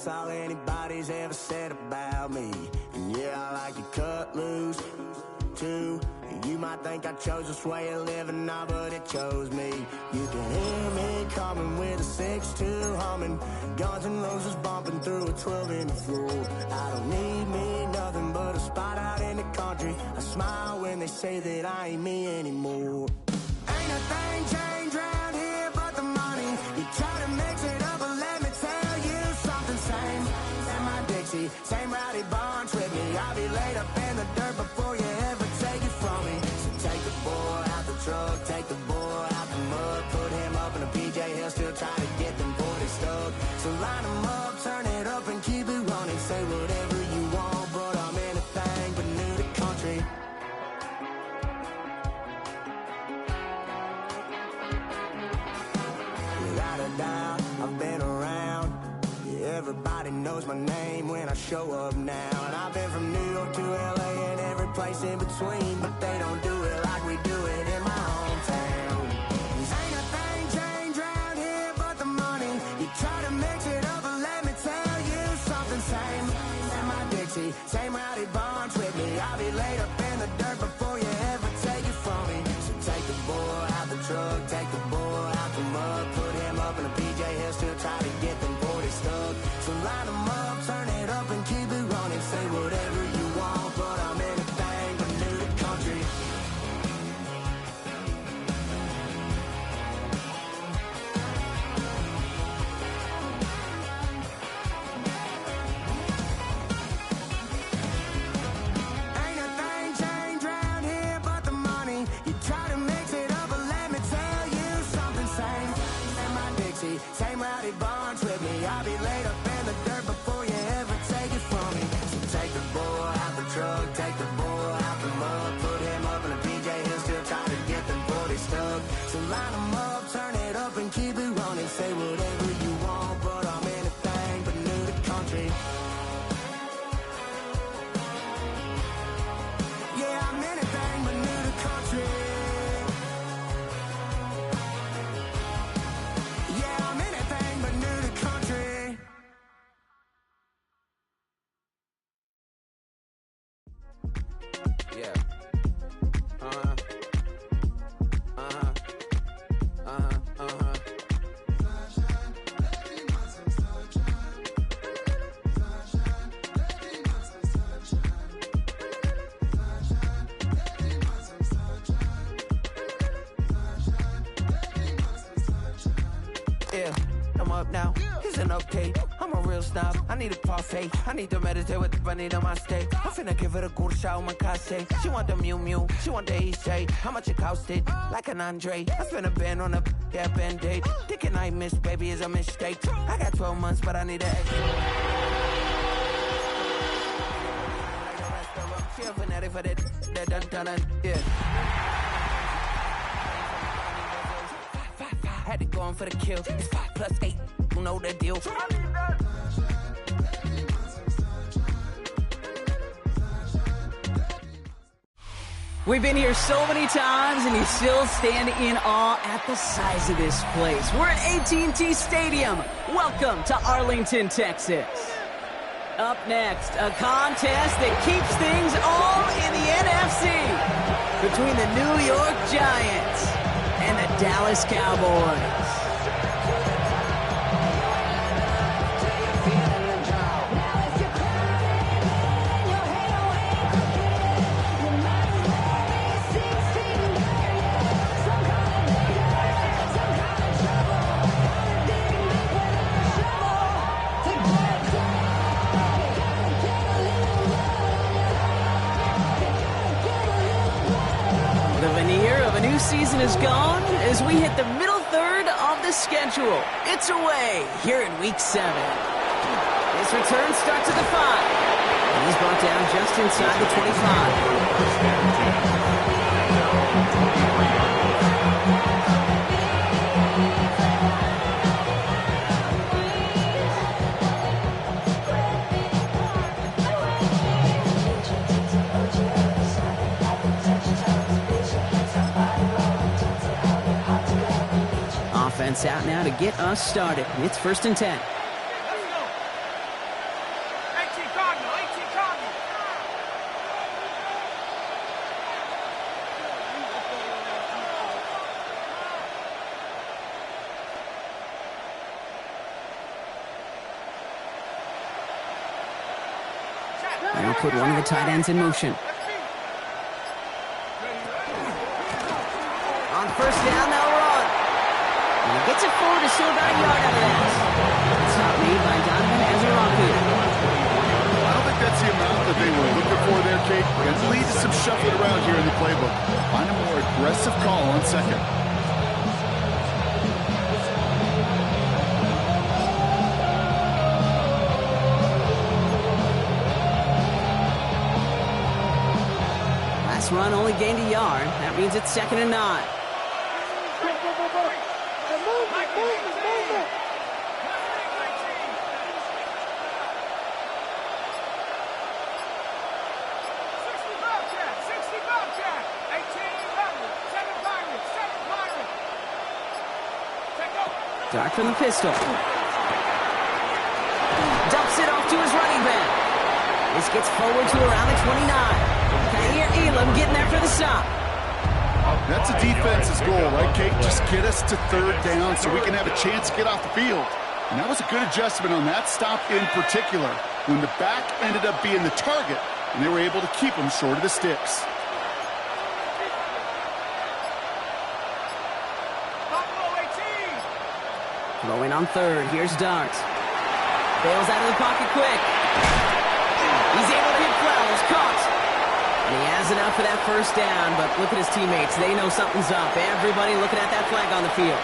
all anybody's ever said about me. And yeah, I like to cut loose, too. You might think I chose this way of living now, but it chose me. You can hear me coming with a 6-2 humming, Guns N' Roses bumping through a 12-inch floor. I don't need me nothing but a spot out in the country. I smile when they say that I ain't me anymore. Ain't a thing changed round here but the money. You try to mix it up, but let me tell you something. Same in my Dixie, same rowdy bunch with me. I'll be laid up in the dirt before you ever take it from me. So take the boy out the truck, take the boy out the mud, put him up in a PJ, he'll still try to get them 40 stuck. So line him up, turn it up and keep it running. Say whatever you want, but I'm anything but new to country. Without a doubt, I've been around. Yeah, everybody knows my name when I show up now. And I've been from New York to LA and every place in between, but they don't do it like we do it in my hometown. Ain't a thing changed round here but the money. You try to mix it up, but let me tell you something. Same in my Dixie, same rowdy bunch with me. I'll be laid up in the dirt before you ever take it from me. So take the boy out the truck, take the boy out the mud, put him up in a PJ, he'll still try to get them 40 stuck. So line him up, turn it up and keep it running. Say whatever you want, but I'm anything but new to country. Ain't a thing changed round here but the money. You try to mix it up, but let me tell you something. Same in my Dixie, same rowdy bunch with me. I'll be laid up in the dirt before you ever take it from me. So take the boy out the truck, take the boy out the mud, put him up in a PJ, he'll still try to get them 40 stuck. So line him up, turn it up and keep it running. Say whatever you want, but I'm anything but new to country. Yeah, I'm anything but new to country. Yeah, I'm anything but new to country. Yeah. Uh-huh. Uh-huh. Uh-huh. Uh-huh. Yeah, I'm up now. Here's an update. I'm a real snob. I need a parfait. I need to meditate with the bunny on my steak. I'm finna give it a good shot with my case. She want the Mew Mew. She want the EJ. How much it costed? Like an Andre. I spent a band on a band-aid. Thinking I missed, baby, is a mistake. I got 12 months, but I need an extra. She a fanatic for that done, yeah. Had to go on for the kill. It's 5 plus 8. You know the deal. We've been here so many times, and you still stand in awe at the size of this place. We're at AT&T Stadium. Welcome to Arlington, Texas. Up next, a contest that keeps things all in the NFC between the New York Giants and the Dallas Cowboys. Season is gone as we hit the middle third of the schedule. It's away here in Week 7. His return starts at the 5. And he's brought down just inside the 25. Offense out now to get us started. It's 1st and 10. And he'll put one of the tight ends in motion. On first down, they'll run. And he gets it forward to still about a yard out of that. Stop made by Donovan Ezeraku. I don't think that's the amount that they were looking for there, Kate. It leads to some shuffling around here in the playbook. Find a more aggressive call on second. Last run only gained a yard. That means it's 2nd and 9. Dart from the pistol. Dumps it off to his running back. This gets forward to around the 29. Kair Elam getting there for the stop. That's a defense's goal, right, Kate? Just get us to 3rd down so we can have a chance to get off the field. And that was a good adjustment on that stop in particular, when the back ended up being the target, and they were able to keep him short of the sticks. Throwing on 3rd. Here's Dart. Bails out of the pocket quick. He's able to hit Flowers. Caught. And he has enough for that first down, but look at his teammates. They know something's up. Everybody looking at that flag on the field.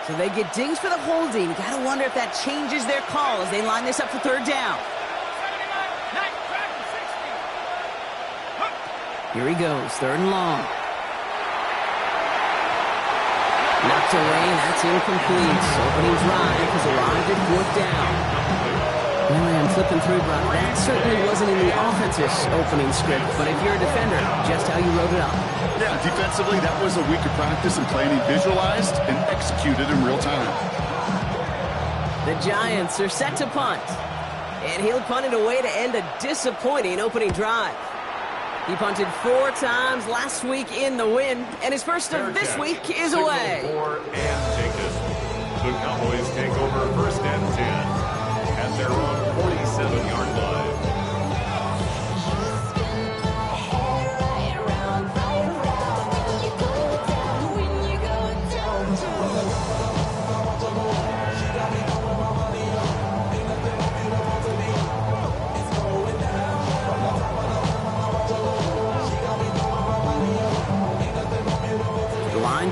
So they get dinged for the holding. Gotta wonder if that changes their call as they line this up for 3rd down. Here he goes, 3rd and long. Knocked away, that's incomplete. Opening drive has arrived at 4th down. Well, I'm flipping through, Brock. That certainly wasn't in the offense's opening script, but if you're a defender, just how you wrote it up. Yeah, defensively, that was a week of practice and planning visualized and executed in real time. The Giants are set to punt, and he'll punt it away to end a disappointing opening drive. He punted 4 times last week in the win, and his first of this week is away. The Cowboys take over 1st and 10 at their own 47-yard line.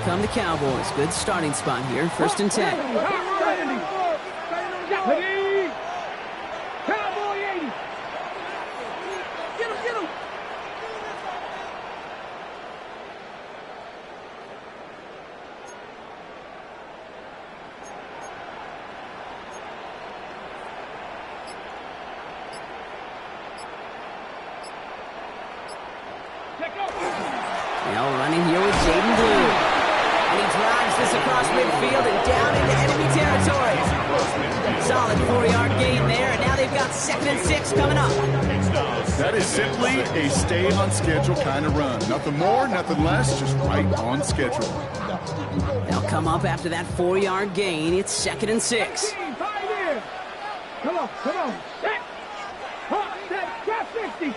Come the Cowboys. Good starting spot here. 1st and 10. Cowboy 80. Get him. Now running here with Jaden Blue. And he drives this across midfield and down into enemy territory. Solid 4-yard gain there, and now they've got 2nd and 6 coming up. That is simply a stay on schedule kind of run. Nothing more, nothing less, just right on schedule. They'll come up after that 4-yard gain. It's 2nd and 6. Come on. Set. Trap 60.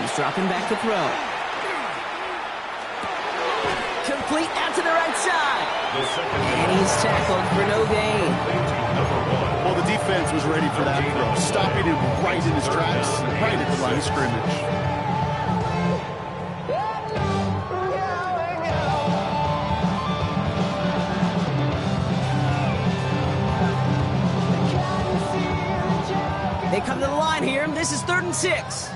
He's dropping back to throw. Complete out to the right side. And he's tackled for no gain. Well, the defense was ready for that throw, stopping him right in his tracks, right at the line of scrimmage. They come to the line here. This is 3rd and 6.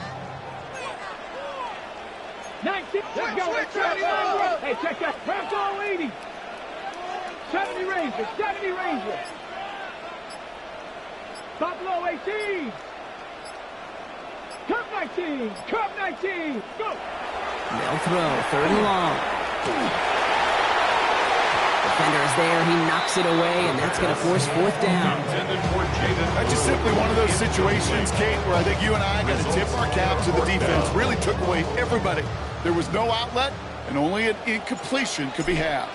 19. Let's go. Hey, check that. Press all 80. 70 Ranger. Buffalo 18. Cup 19. Go. They'll throw. 3rd and long. Defender is there. He knocks it away, and that's going to force fourth down. That's just simply one of those situations, Kate, where I think you and I got to tip our cap to the defense. Really took away everybody. There was no outlet, and only an incompletion could be had.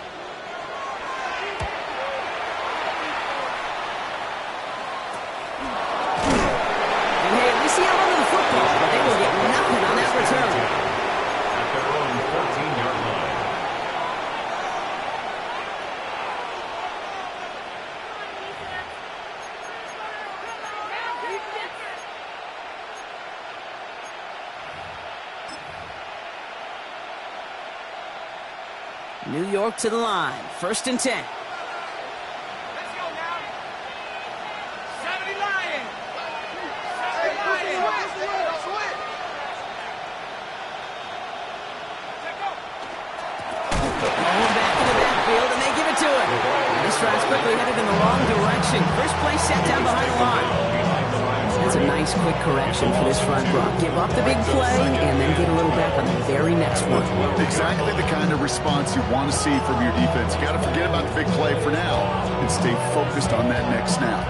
And hey, at least he held onto the football, but they will get nothing on that return. At their own 14-yard line. New York to the line. 1st and 10. Let's go now. 70 Lions. 70 Lions. Back in the backfield, and they give it to him. This drive's quickly headed in the wrong direction. First play set down behind the line. That's a nice quick correction for this front block. Give up the big play, and then get a little back on the very next one. Exactly the kind of response you want to see from your defense. You got to forget about the big play for now and stay focused on that next snap.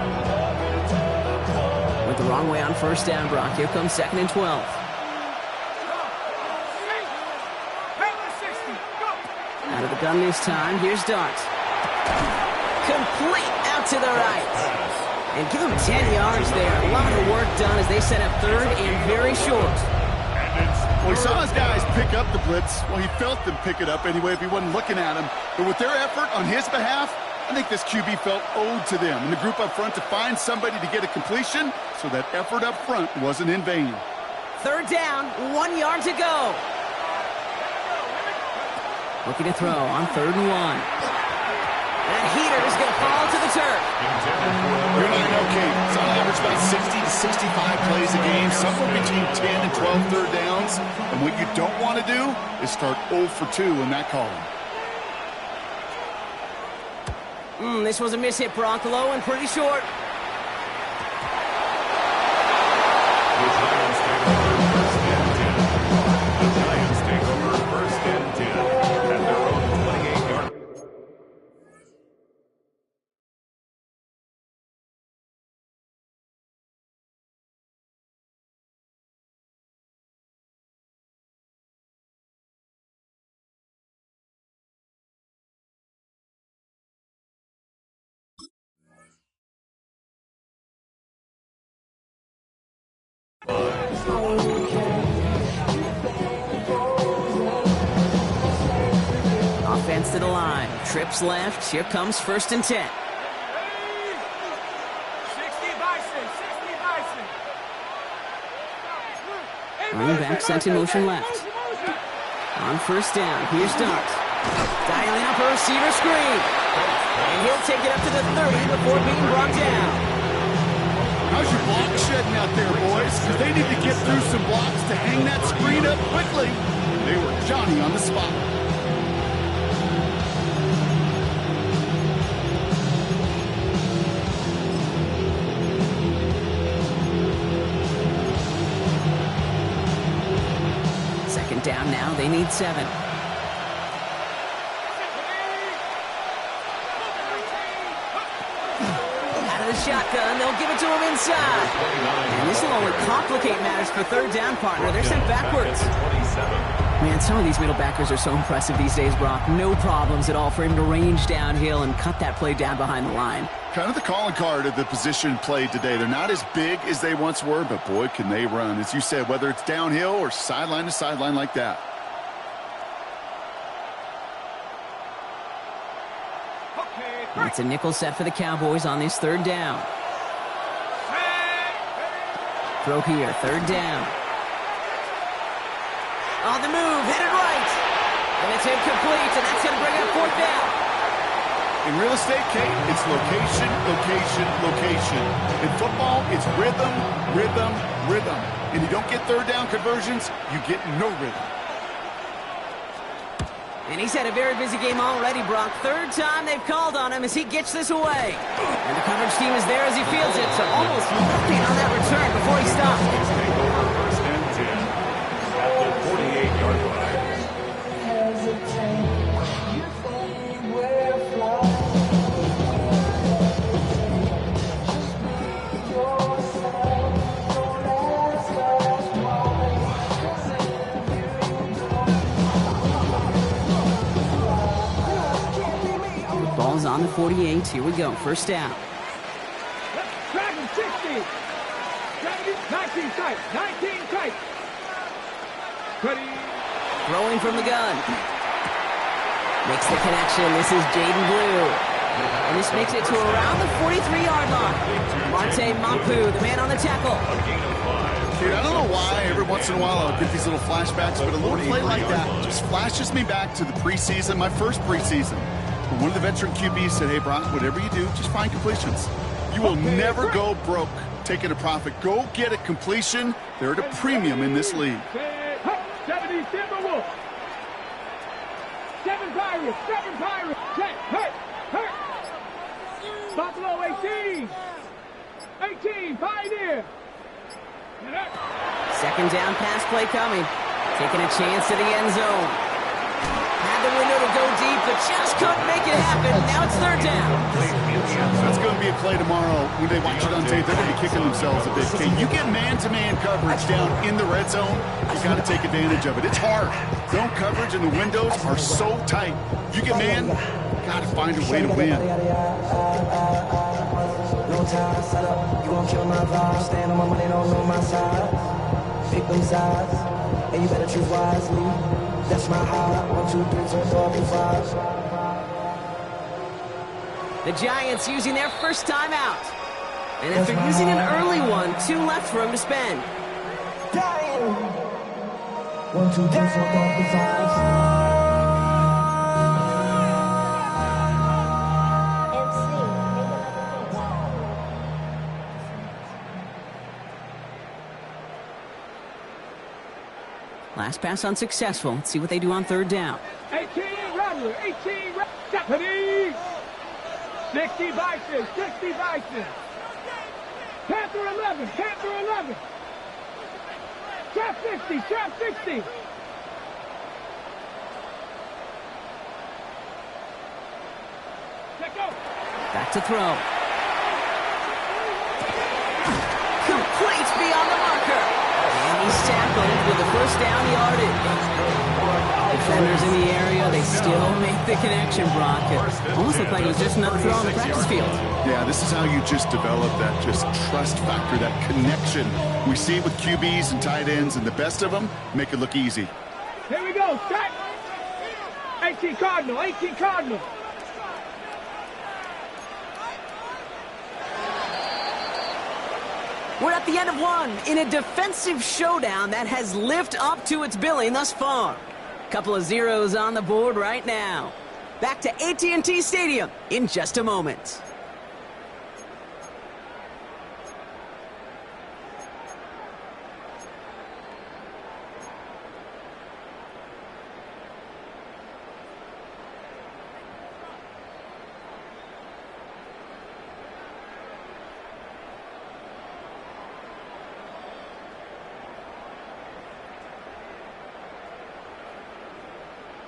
Went the wrong way on 1st down, Brock. Here comes 2nd and 12. Out of the gun this time. Here's Dart. Complete out to the right. And give them 10 yards there. A lot of work done as they set up 3rd and very short. Well, he saw his guys pick up the blitz. Well, he felt them pick it up anyway if he wasn't looking at him. But with their effort on his behalf, I think this QB felt owed to them and the group up front to find somebody to get a completion, so that effort up front wasn't in vain. 3rd down, 1 yard to go. Looking to throw on 3rd and 1. That heater is going to fall to the turf. You and I know, Kate, it's on average about 60 to 65 plays a game, somewhere between 10 and 12 third downs. And what you don't want to do is start 0 for 2 in that column. This was a miss hit, Brock. Low and pretty short. The Giants take over 1st and 10 at their own 28-yard. Offense to the line. Trips left. Here comes 1st and 10. 60 Bison. 60 Bison. Running back sent in motion left. On 1st down, here's Dart. Dialing up a receiver screen. And he'll take it up to the 30 before being brought down. How's your block shedding out there, boys? Because they need to get through some blocks to hang that screen up quickly. They were Johnny on the spot. Second down now, they need 7. The shotgun, they'll give it to him inside. And this will only complicate matters for 3rd down, partner. They're sent backwards. Man, some of these middle backers are so impressive these days, Brock. No problems at all for him to range downhill and cut that play down behind the line. Kind of the calling card of the position played today. They're not as big as they once were, but boy, can they run. As you said, whether it's downhill or sideline to sideline like that. It's a nickel set for the Cowboys on this 3rd down. Throw here, 3rd down. On the move, headed right. And it's incomplete, and that's going to bring up 4th down. In real estate, Kate, it's location, location, location. In football, it's rhythm, rhythm, rhythm. And you don't get 3rd down conversions, you get no rhythm. And he's had a very busy game already, Brock. 3rd time they've called on him as he gets this away. And the coverage team is there as he fields it, so almost nothing on that return before he stops. Take over 1st and 10 at the 48-yard line. 48. Here we go. First down. Dragon 60. 19 tight. 19 tight. Ready. Throwing from the gun. Makes the connection. This is Jaden Blue. And this makes it to around the 43-yard line. Marte Mapu, the man on the tackle. Dude, I don't know why every once in a while I'll get these little flashbacks, but a little play like that just flashes me back to the preseason, my first preseason. When one of the veteran QBs said, hey, Brock, whatever you do, just find completions. You will never go broke taking a profit. Go get a completion. They're at a premium in this league. 70 Timberwolves. 7 Pirates. 7 Pirates. Hurt. Buffalo 18. 18. Pioneer. Second down pass play coming. Taking a chance to the end zone. Had the window to go deep, but just couldn't make it happen. Now it's third down. That's going to be a play tomorrow. When they watch it on tape, they're going to be kicking themselves a bit. Can you get man-to-man coverage down in the red zone? You got to take advantage of it. It's hard. Zone coverage and the windows are so tight. You get man, got to find a way to win. No time, set up, you gon' kill my vibe. Stand on my money, don't know my side. Pick them sides, and you better choose wisely. That's my high. 1, 2, 3, 4, 5. The Giants using their first time out. And after using an early one, 2 left for him to spend. 1, 2, 3, 4, 5. Last pass unsuccessful. Let's see what they do on third down. 18 Rattler. 18 Rattler. 60 Bison. 60 Bison. Panther 11. Panther 11. Trap 60. Trap 60. Let go. Back to throw. Complete beyond the marker. And he's tackled with the first down yardage. Defenders in the area, they still make the connection, Brock. It almost looked like it was just another throw on the practice field. Yeah, this is how you just develop that just trust factor, that connection. We see it with QBs and tight ends, and the best of them make it look easy. Here we go. Start. 18 Cardinal. 18 Cardinal. We're at the end of one in a defensive showdown that has lived up to its billing thus far. Couple of zeros on the board right now. Back to AT&T Stadium in just a moment.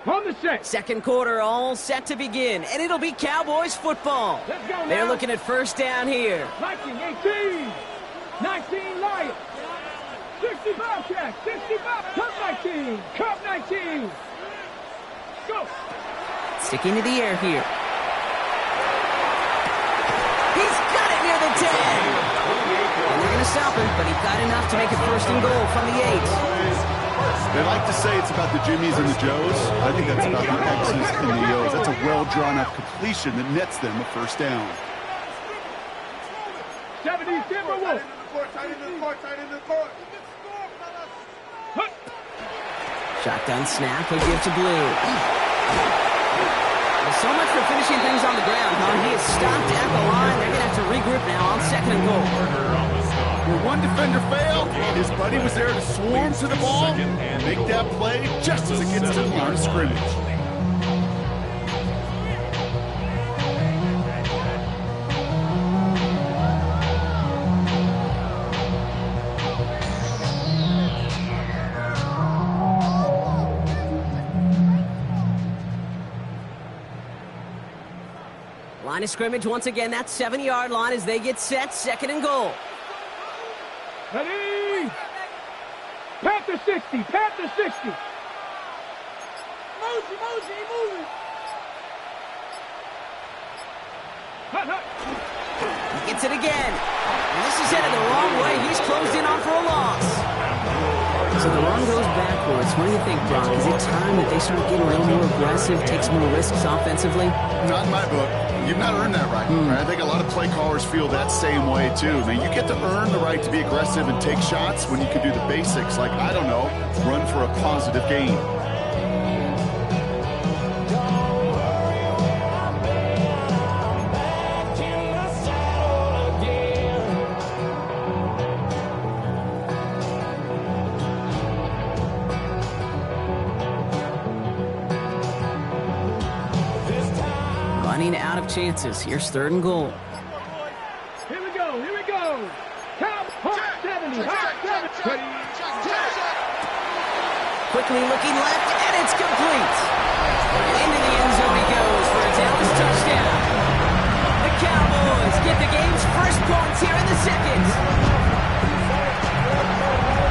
On the set. Second quarter all set to begin, and it'll be Cowboys football. Let's go now. They're looking at first down here. Viking 18. 19 Lions. 60 Bobcats. 65. Cup 19. Cup 19. Go. Sticking to the air here. He's got it near the 10. And they're going to stop him, but he got enough to make it first and goal from the 8. They like to say it's about the Jimmies and the Joes. I think that's about the X's and the O's. That's a well-drawn-up completion that nets them a first down. 70 Timberwolves. Shotgun snap, he'll give to Blue. Well, so much for finishing things on the ground, huh? He is stopped at the line. They're going to have to regroup now on second and goal. Where one defender failed, his buddy was there to swarm to the ball and make that play just as it gets to the line of scrimmage. Line of scrimmage once again, that 7-yard line as they get set, second and goal. Ready? Panther 60. Panther 60. Mosey, moving. He gets it again. And this is headed the wrong way. He's closed in on for a loss. So the run goes backwards. What do you think, Brock? Is it time that they start getting a little more aggressive, take some more risks offensively? Not in my book. You've not earned that right. Right? I think a lot of play callers feel that same way, too. Man, you get to earn the right to be aggressive and take shots when you can do the basics, like, I don't know, run for a positive gain. Out of chances. Here's 3rd and goal. Here we go. Count, hot 70, hot 70. Quickly looking left, and it's complete. Into the end zone he goes for a Dallas touchdown. The Cowboys get the game's first points here in the 2nd.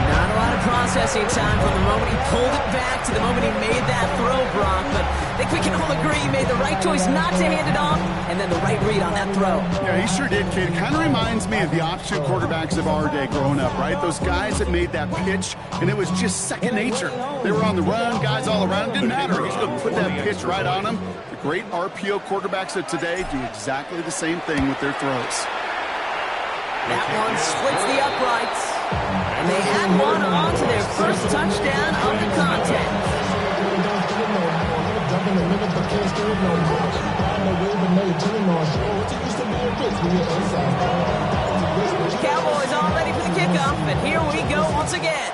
Not a lot of processing time from the moment he pulled it back to the moment he made that throw, Brock, but I think we can all agree he made the right choice not to hand it off, and then the right read on that throw. Yeah, he sure did, kid. It kind of reminds me of the option quarterbacks of our day growing up, right? Those guys that made that pitch, and it was just second nature. They were on the run, guys all around. It didn't matter. He's going to put that pitch right on them. The great RPO quarterbacks of today do exactly the same thing with their throws. That one splits the uprights, and they add one on to their first touchdown of the contest. The Cowboys all ready for the kickoff, and here we go once again.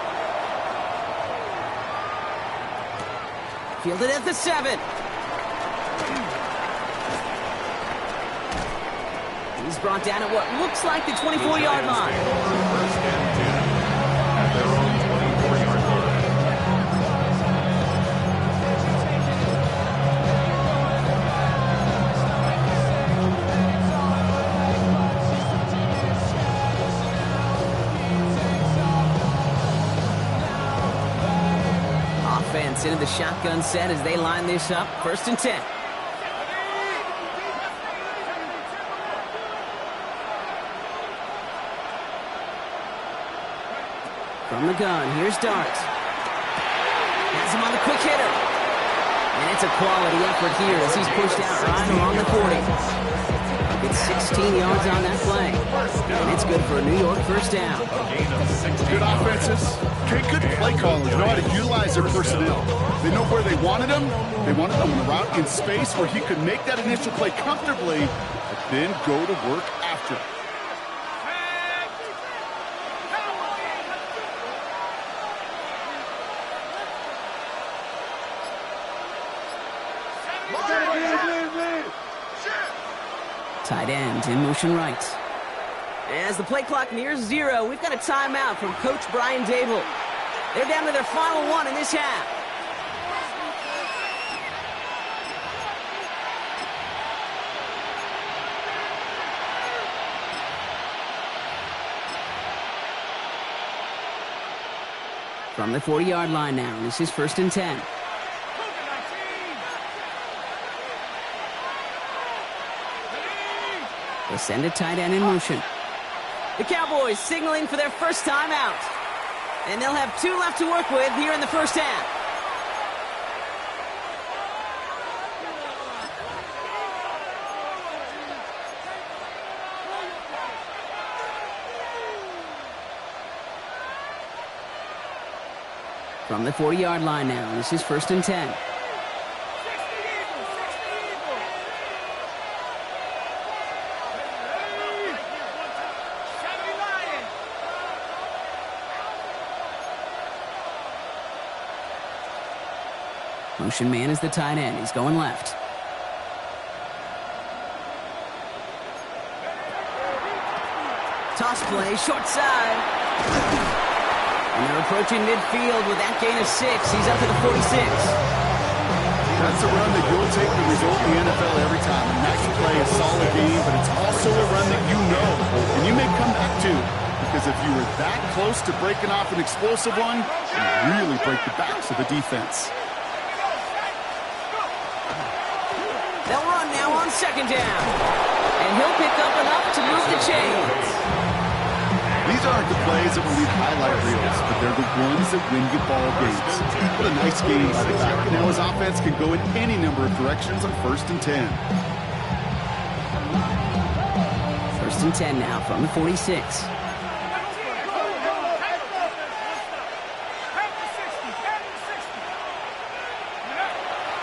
Fielded at the 7. He's brought down at what looks like the 24-yard line. First and 10 at their own 24-yard line. Offense into the shotgun set as they line this up. 1st and 10. From the gun, here's Dart. Has him on the quick hitter. And it's a quality effort here as he's pushed out right along the 40. It's 16 yards on that play. And it's good for a New York first down. Good offenses. Okay, good play callers know how to utilize their personnel. They know where they wanted him. They wanted him on a route in space where he could make that initial play comfortably, but then go to work after. Tight end in motion right. As the play clock nears 0, we've got a timeout from Coach Brian Dable. They're down to their final one in this half. From the 40-yard line now, this is 1st and 10. They send a tight end in motion. The Cowboys signaling for their first time out. And they'll have 2 left to work with here in the first half. From the 40-yard line now, this is 1st and 10. Motion man is the tight end. He's going left. Toss play, short side. And they're approaching midfield with that gain of 6. He's up to the 46. That's a run that you'll take the result in the NFL every time. A nice play, a solid game, but it's also a run that you know and you may come back to. Because if you were that close to breaking off an explosive one, you really break the backs of the defense. They'll run now on 2nd down. And he'll pick up enough to move the chains. These aren't the plays that will lead highlight reels, but they're the ones that win you ball games. What a nice game by the back. Now his offense can go in any number of directions on 1st and 10. 1st and 10 now from the 46.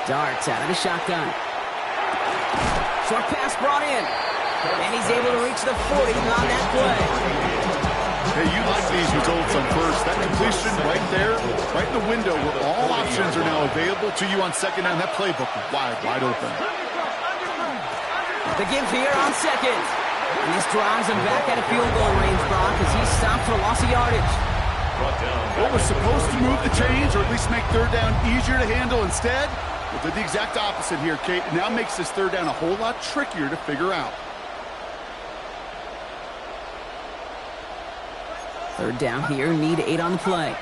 Darts out of the shotgun. Short pass brought in. And he's able to reach the 40 on that play. Hey, you like these results on 1st. That completion right there, right in the window where all options are now available to you on 2nd down. That playbook wide open. The give here on 2nd. And this drives him back at a field goal range, Brock, as he's stopped for loss of yardage. What was supposed to move the chains or at least make 3rd down easier to handle instead? Well, did the exact opposite here, Kate. It now makes this 3rd down a whole lot trickier to figure out. 3rd down here, need 8 on the play.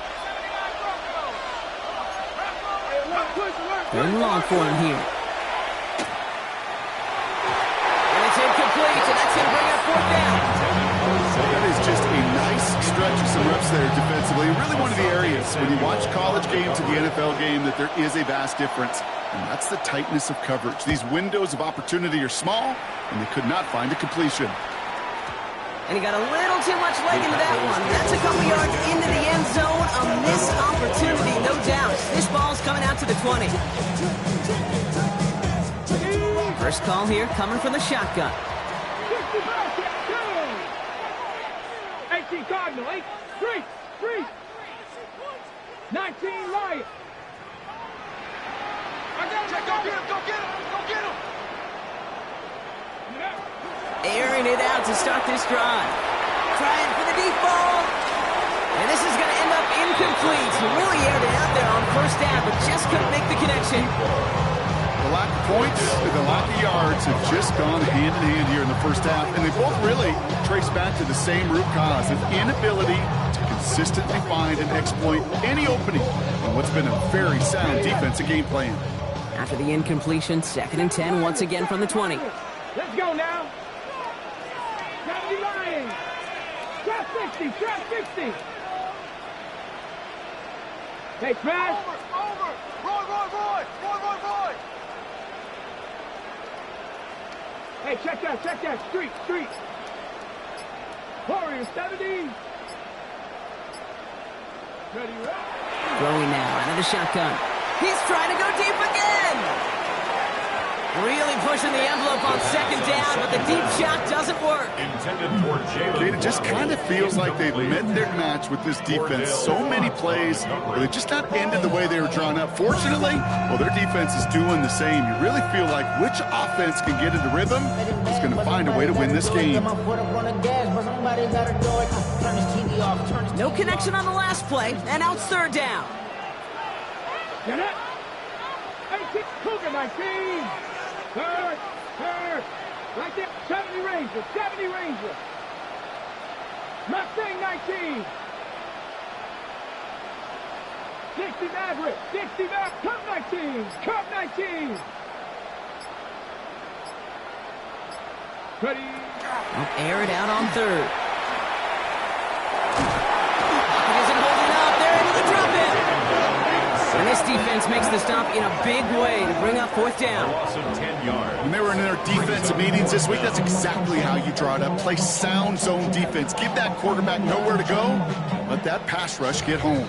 3rd and long for him here. And it's incomplete, so that's going to bring up 4th down. That is just a nice stretch of some reps there defensively. Really one of the areas when you watch college game to the NFL game that there is a vast difference. And that's the tightness of coverage. These windows of opportunity are small, and they could not find a completion. And he got a little too much leg into that one. That's a couple yards into the end zone. A missed opportunity, no doubt. This ball's coming out to the 20. First call here coming from the shotgun. 18 Cardinal, 8, 3. 19 Lion. Go get him. Airing it out to start this drive. Trying for the deep ball. And this is going to end up incomplete. He really aired it out there on 1st down, but just couldn't make the connection. The lack of points and the lack of yards have just gone hand in hand here in the 1st half, and they both really trace back to the same root cause, an inability to consistently find and exploit any opening in what's been a very sound defensive game plan. After the incompletion, 2nd and 10 once again from the 20. Let's go now. 70 Lions. Trap 60. Hey, Trash. Over. Roy. Hey, check that. Street. Warriors, 70. Ready. Throwing now out of the shotgun. He's trying to go deep again. Really pushing the envelope on 2nd down, but the deep shot doesn't work. It just kind of feels like they've met their match with this defense. So many plays where they just not ended the way they were drawn up. Fortunately, well, their defense is doing the same. You really feel like which offense can get into rhythm is going to find a way to win this game. No connection on the last play, and now it's 3rd down. Get it. 18, Cougar 19. Third. Right there. 70 Ranger. Mustang 19. 60 Maverick. Cup 19. Ready. Air it out on 3rd. He isn't holding up. They're into the drop-in. And this defense makes the stop in a big way to bring up 4th down. When they were in their defensive meetings this week, that's exactly how you draw it up. Play sound zone defense. Give that quarterback nowhere to go. Let that pass rush get home.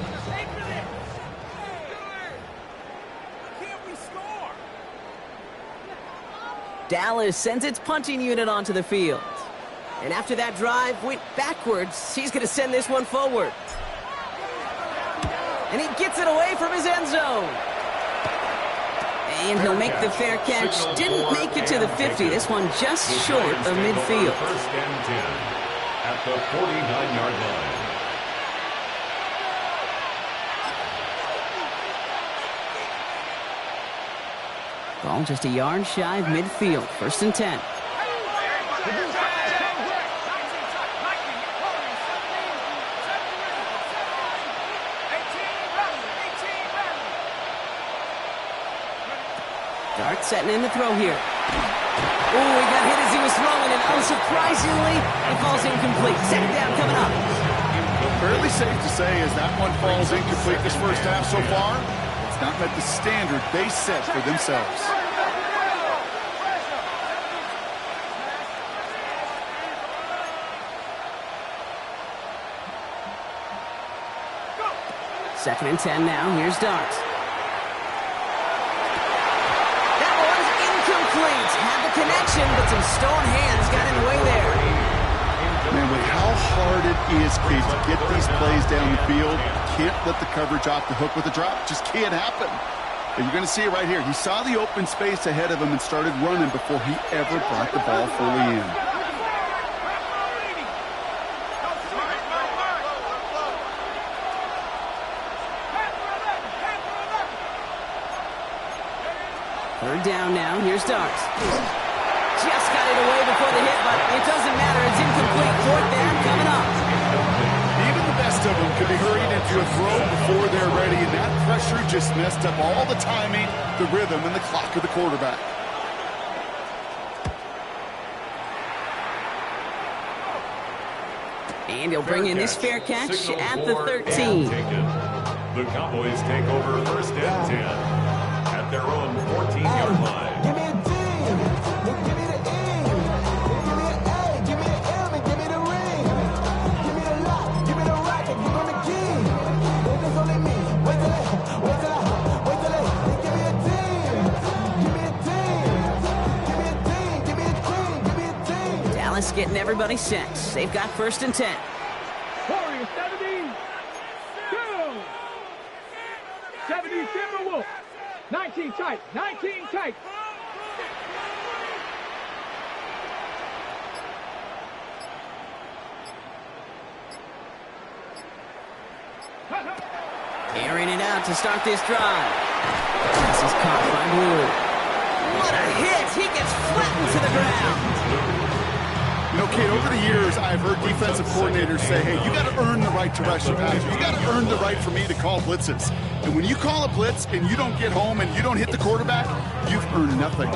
Dallas sends its punting unit onto the field. And after that drive went backwards, he's going to send this one forward. And he gets it away from his end zone. And he'll make the fair catch. Didn't make it to the 50. This one just short of midfield. 1st and 10 at the 49-yard line. Ball just a yard shy of midfield. 1st and 10. Dart setting in the throw here. Oh, he got hit as he was throwing, and unsurprisingly, it falls incomplete. Second down coming up. Fairly safe to say as that one falls incomplete this first half so far, it's not met the standard they set for themselves. Second and 10 now. Here's Dart. That one's incomplete. Had the connection, but some stone hands got in the way there. Man, with how hard it is, Case, to get these plays down the field, can't let the coverage off the hook with a drop. Just can't happen. And you're going to see it right here. He saw the open space ahead of him and started running before he ever brought the ball fully in. Third down now. Here's Dart. Just got it away before the hit, but it doesn't matter. It's incomplete. Fourth down coming up. Even the best of them could be hurried into a throw before they're ready, and that pressure just messed up all the timing, the rhythm, and the clock of the quarterback. And he'll bring in this fair catch at the 13. The Cowboys take over first and 10 at their own 14-yard line. Give me a D. Give me the E. Give me an A. Give me an M. And give me the ring. Give me the lock. Give me the racket. Give me the key. There's only me. Wait till they. Give me a team. Give me a team. Give me a team. Give me a team. Give me a team. Dallas getting everybody set. They've got first and 10. Warriors 70. 70 Timberwolves. 19 tight. 19 tight. Airing it out to start this drive. This is caught by Blue. What a hit! He gets flattened to the ground. You know, Kate, over the years, I've heard defensive coordinators say, hey, you got to earn the right to rush your passer. You got to earn the right for me to call blitzes. And when you call a blitz and you don't get home and you don't hit the quarterback, you've earned nothing.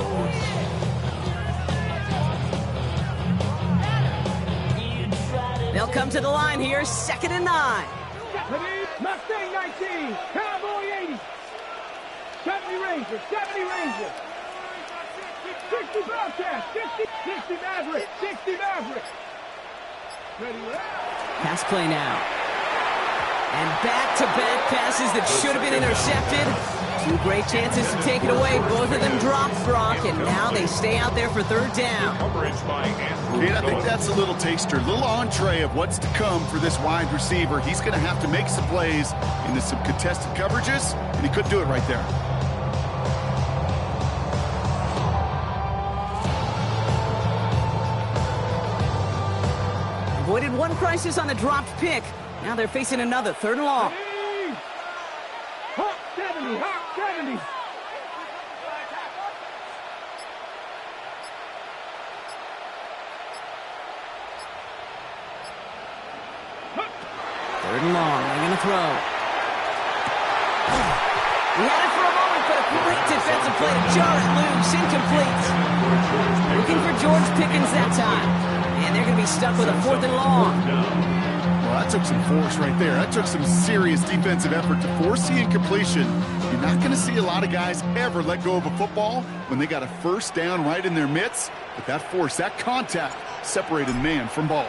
They'll come to the line here, second and 9. Mustang 19. Cowboy 80. 70 Rangers. 70 Rangers. 60 Bobcats. 60 Maverick. 60 Maverick. Ready? Pass play now. And back-to-back passes that should have been intercepted. Two great chances to take it away. Both of them dropped, Brock, and now they stay out there for third down. Kate, I think that's a little taster, a little entree of what's to come for this wide receiver. He's going to have to make some plays into some contested coverages, and he couldn't do it right there. Avoided one crisis on a dropped pick. Now they're facing another, third and long. Hawk 70, Hawk 70. Third and long, they're going to throw. He had it for a moment, but a great defensive play to jar it loose, incomplete. Looking for George Pickens that time. And they're going to be stuck with a fourth and long. Well, that took some force right there. That took some serious defensive effort to force the incompletion. You're not going to see a lot of guys ever let go of a football when they got a first down right in their midst. But that force, that contact, separated man from ball.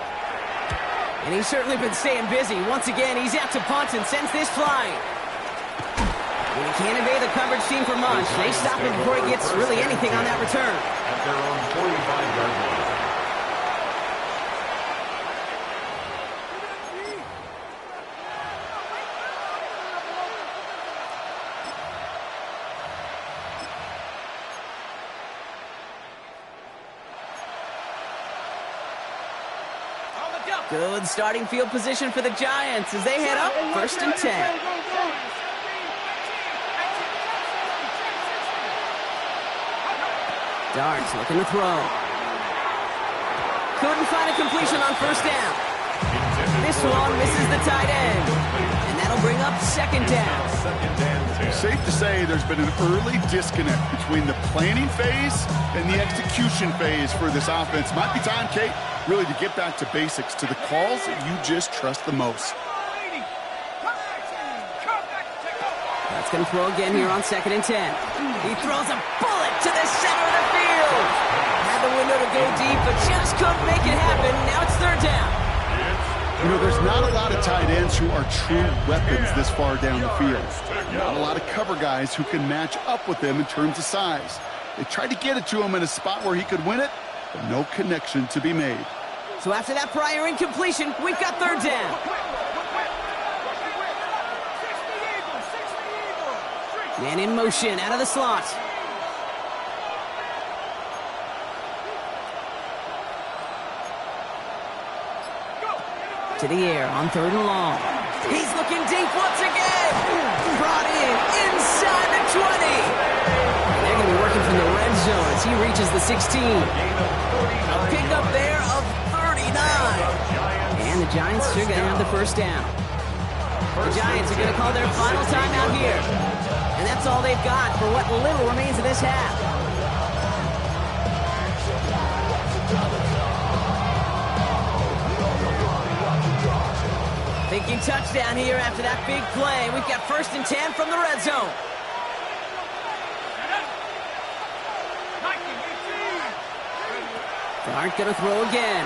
And he's certainly been staying busy. Once again, he's out to punt and sends this flying. When he can't evade the coverage team for much, they stop him before he gets really anything on that return. At their own 45-yard line. Good starting field position for the Giants as they head up first and 10. Darts looking to throw. Couldn't find a completion on first down. This one misses the tight end. And that'll That'll bring up second down. Second and 10. Safe to say there's been an early disconnect between the planning phase and the execution phase for this offense. Might be time, Kate, really to get back to basics, to the calls that you just trust the most. That's going to throw again here on second and 10. He throws a bullet to the center of the field. Had the window to go deep, but just couldn't make it happen. Now it's third down. You know, there's not a lot of tight ends who are true weapons this far down the field. Not a lot of cover guys who can match up with them in terms of size. They tried to get it to him in a spot where he could win it, but no connection to be made. So after that prior incompletion, we've got third down. Man in motion, out of the slot. To the air on third and long. He's looking deep once again. Brought in inside the 20. They're going to be working from the red zone as he reaches the 16. A pickup there of 39. And the Giants are going to have the first down. The Giants are going to call their final timeout here. And that's all they've got for what little remains of this half. Thinking touchdown here after that big play. We've got first and 10 from the red zone. Dart going to throw again.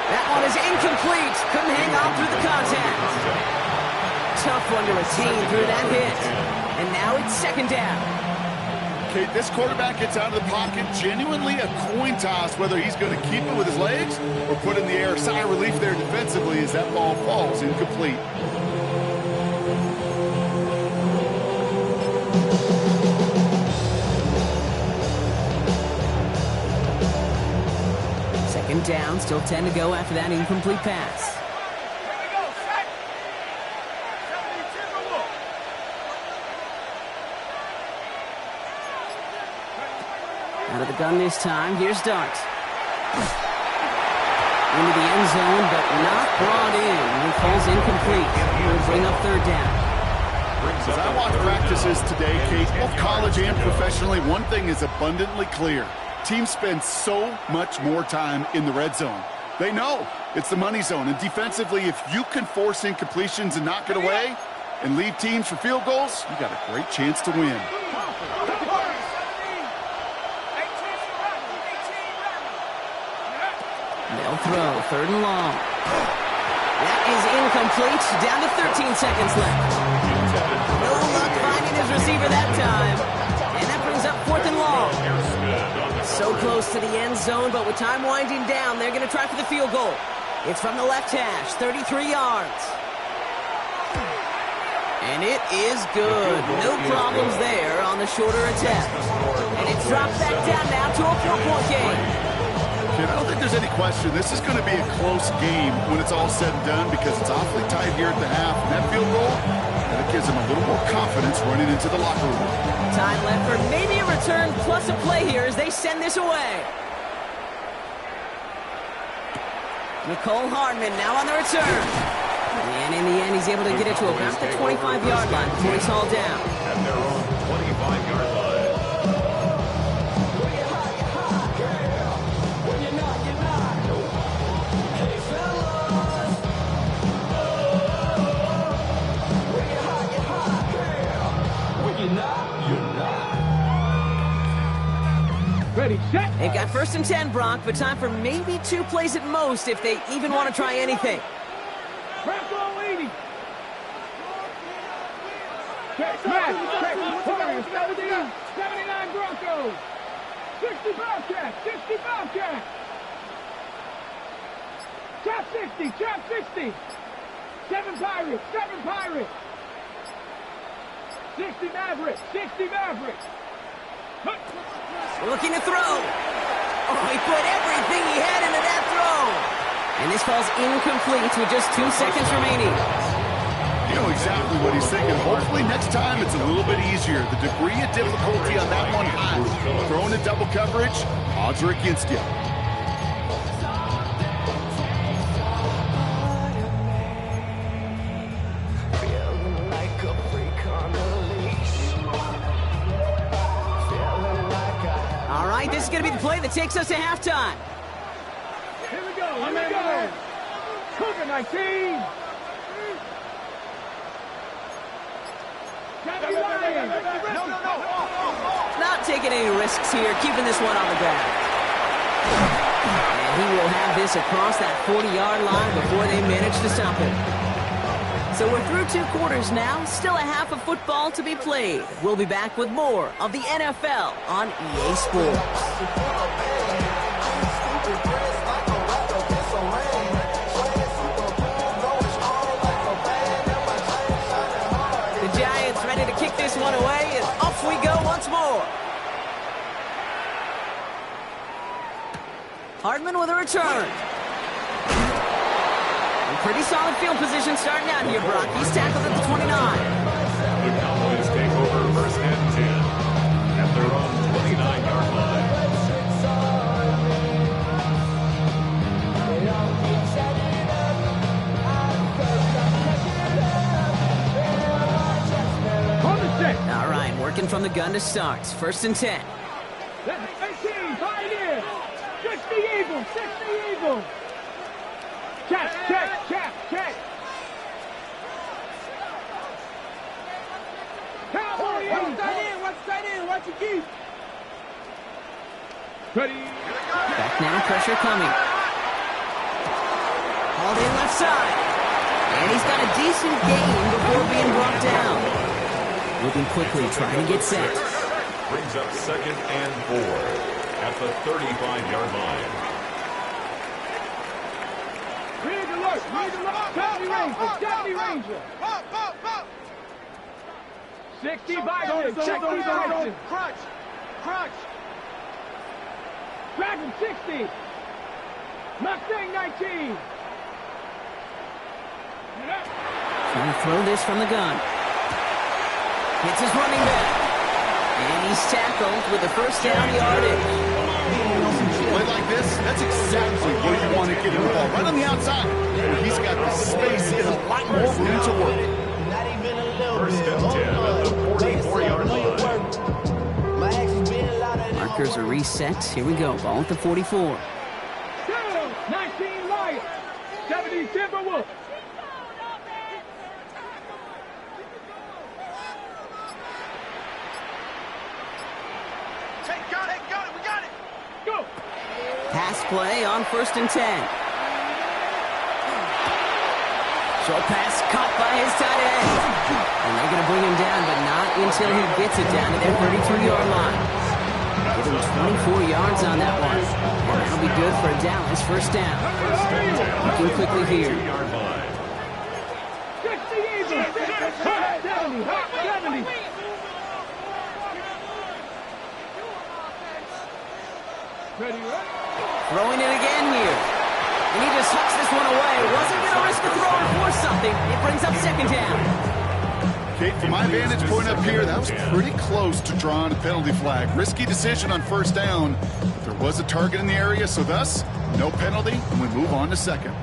That one is incomplete. Couldn't hang on through the contact. Tough one to retain through that hit. And now it's second down. Okay, this quarterback gets out of the pocket, genuinely a coin toss whether he's going to keep it with his legs or put in the air. Sigh of relief there defensively as that ball falls incomplete. Second down, still 10 to go after that incomplete pass. Out of the gun this time, here's Dart. Into the end zone, but not brought in. It falls incomplete. Will bring up third down. As I watch practices today, Kate, both college and professionally, one thing is abundantly clear. Teams spend so much more time in the red zone. They know it's the money zone. And defensively, if you can force incompletions and knock it away and leave teams for field goals, you got a great chance to win. They'll throw, third and long. That is incomplete, down to 13 seconds left. No luck finding his receiver that time. And that brings up fourth and long. So close to the end zone, but with time winding down, they're going to try for the field goal. It's from the left hash, 33 yards. And it is good. No problems there on the shorter attempt. And it's dropped back down now to a 4-point game. I don't think there's any question this is going to be a close game when it's all said and done because it's awfully tight here at the half. And that field goal, that gives them a little more confidence running into the locker room. Time left for maybe a return plus a play here as they send this away. Nicole Hardman now on the return. And in the end, he's able to get it to about the 25-yard line before he's hauled down. At their own 25-yard line. Ready, set. They've got first and 10, Brock, but time for maybe 2 plays at most if they even want to try anything. Press on leading. Check, Matt. 79 Broncos. 65 check. 65 check. Chop 60. Chop 60. 7 Pirates. 7 Pirates. 60 Mavericks. 60 Mavericks. Looking to throw. Oh, he put everything he had into that throw. And this falls incomplete with just 2 seconds remaining. You know exactly what he's thinking. Hopefully next time it's a little bit easier. The degree of difficulty on that one high. Throwing in double coverage, odds are against you. that takes us to halftime. Here we go. Here we go. Cougar 19. Not taking any risks here, keeping this one on the ground. And he will have this across that 40-yard line before they manage to stop him. So we're through 2 quarters now, still a half of football to be played. We'll be back with more of the NFL on EA Sports. Kick this one away, and off we go once more. Hardman with a return. A pretty solid field position starting out here, Brock. He's tackled at the 29. The Cowboys take over first and 10 at their own 29-yard line. All right, working from the gun to start. First and 10. 18, right in. 60 Eagles, 60 Eagles. Check. Cowboy, watch tight end, watch your keep. Ready. Back now, pressure coming. Hauled in left side. And he's got a decent gain before being brought down. Moving quickly, trying to get set. Brings up 2nd and 4 at the 35-yard line. Read alert. 70 Ranger. 60 Vikings. Check these Vikings. Crunch. Dragon 60. Mustang 19. Trying to throw this from the gun. Hits his running back. And he's tackled with the first down yardage. Play like this, that's exactly where you want to get him the ball. Right on the outside, where he's got the space and a lot more room to work. First and 10 at the 44-yard line. Markers are reset. Here we go. Ball at the 44. 19 Lions. 70 Timberwolves. Pass play on first and 10. Short pass caught by his tight end. And they're going to bring him down, but not until he gets it down to their 33-yard line. Give him 24 yards on that one. And that'll be good for a Dallas first down. Looking quickly here. 60 Eagles. 70. Ready. Throwing it again here. And he just hucks this one away. Wasn't going to risk a throw and force something. It brings up 2nd down. Kate, from my vantage point up here, that was pretty close to drawing a penalty flag. Risky decision on first down. But there was a target in the area, so thus, no penalty, and we move on to 2nd.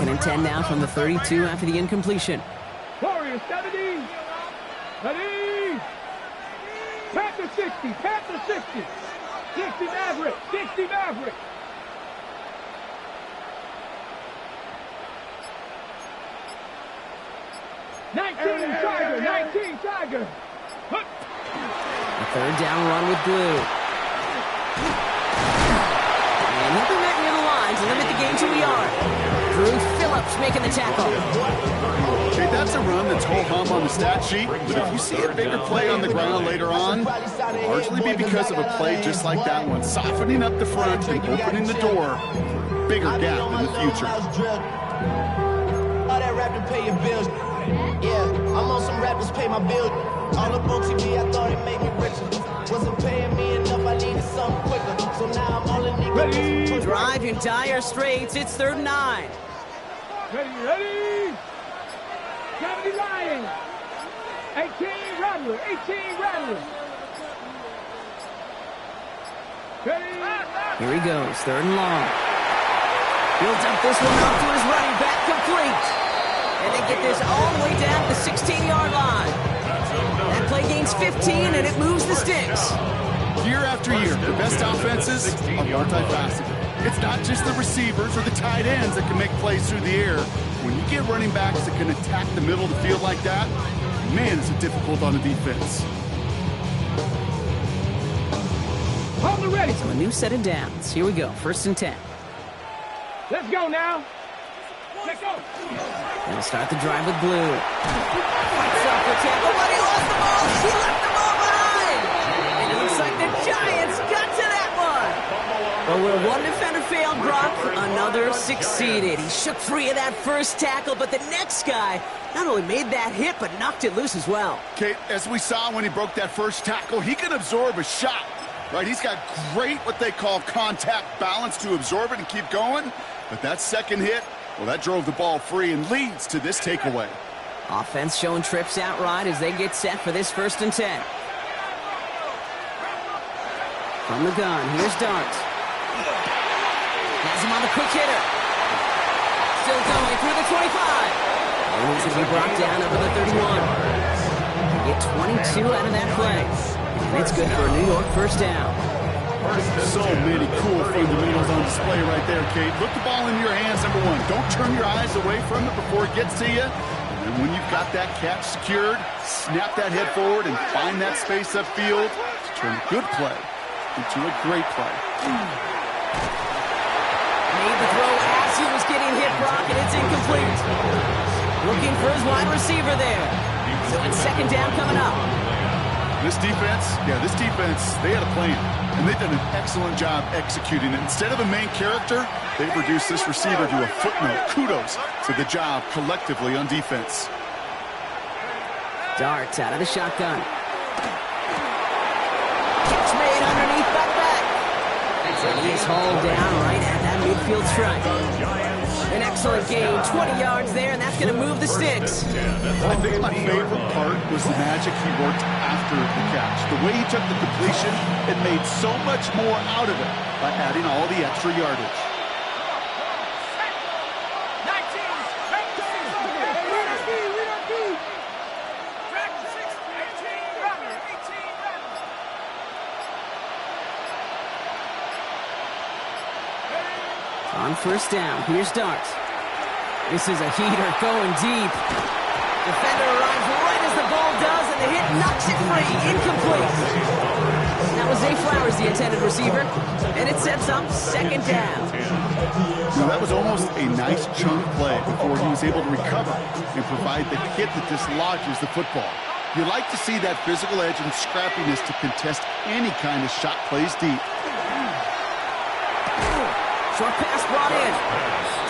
And 10 now from the 32 after the incompletion. Warriors 70. Ready. Panther 60. 60 Maverick. 19 Tiger. A 3rd down run with Blue. And he'll be met near the line to limit the game to a yard. Drew Phillips making the tackle. Okay, that's a run that's ho-hum on the stat sheet, but if you see a bigger play on the ground later on, it'll largely be because of a play just like that one, softening up the front and opening the door for a bigger gap in the future. All that rap to pay your bills. Yeah, I'm on some rappers pay my bills. All up on TV, I thought it made me richer. Wasn't paying me enough, I needed something quicker. So now I'm all in nigga. Drive in dire straits, it's 3rd and 9. Ready. 70 Lions. 18 Rattler. Here he goes, 3rd and long. He'll dump this one off to his running back, complete. And they get this all the way down to the 16-yard line. That play gains 15, and it moves the sticks. Year after year, the best offenses are multifaceted. It's not just the receivers or the tight ends that can make plays through the air. When you get running backs that can attack the middle of the field like that, man, is it difficult on the defense. Hold the ready. So a new set of downs. Here we go, 1st and 10. Let's go now. Let's go. And we'll start the drive with Blue. Fights up for tackle, but he lost the ball. He left the ball behind. And it looks like the Giants got to that one. But where one defender failed, Brock, another succeeded. He shook free of that first tackle, but the next guy not only made that hit, but knocked it loose as well. Kate, as we saw when he broke that first tackle, he can absorb a shot. Right, he's got great what they call contact balance to absorb it and keep going. But that second hit, well, that drove the ball free and leads to this takeaway. Offense showing trips outright as they get set for this 1st and 10. From the gun, here's Dart. Has him on the quick hitter. Still going through the 25. And he's going to be brought down over the 31. Get 22 out of that play. And it's good for a New York 1st down. So many cool fundamentals on display right there, Kate. Put the ball in your hands, number one. Don't turn your eyes away from it before it gets to you. And when you've got that catch secured, snap that head forward and find that space upfield to turn a good play into a great play. Made the throw as he was getting hit, Brock, and it's incomplete. Looking for his wide receiver there. So it's 2nd down coming up. This defense, they had a plan. And they've done an excellent job executing it. Instead of a main character, they've reduced this receiver to a footnote. Kudos to the job collectively on defense. Darts out of the shotgun. Catch made underneath back. And he is hauled down right at that midfield stripe. An excellent gain, 20 yards there, and that's going to move the sticks. I think my favorite part was the magic he worked after the catch. The way he took the completion, it made so much more out of it by adding all the extra yardage. On 1st down, here's Dart. This is a heater going deep. Defender arrives right as the ball does, and the hit knocks it free. Incomplete. That was Zay Flowers, the intended receiver, and it sets up 2nd down. Now, that was almost a nice chunk play before he was able to recover and provide the hit that dislodges the football. You like to see that physical edge and scrappiness to contest any kind of shot plays deep. Short pass brought in.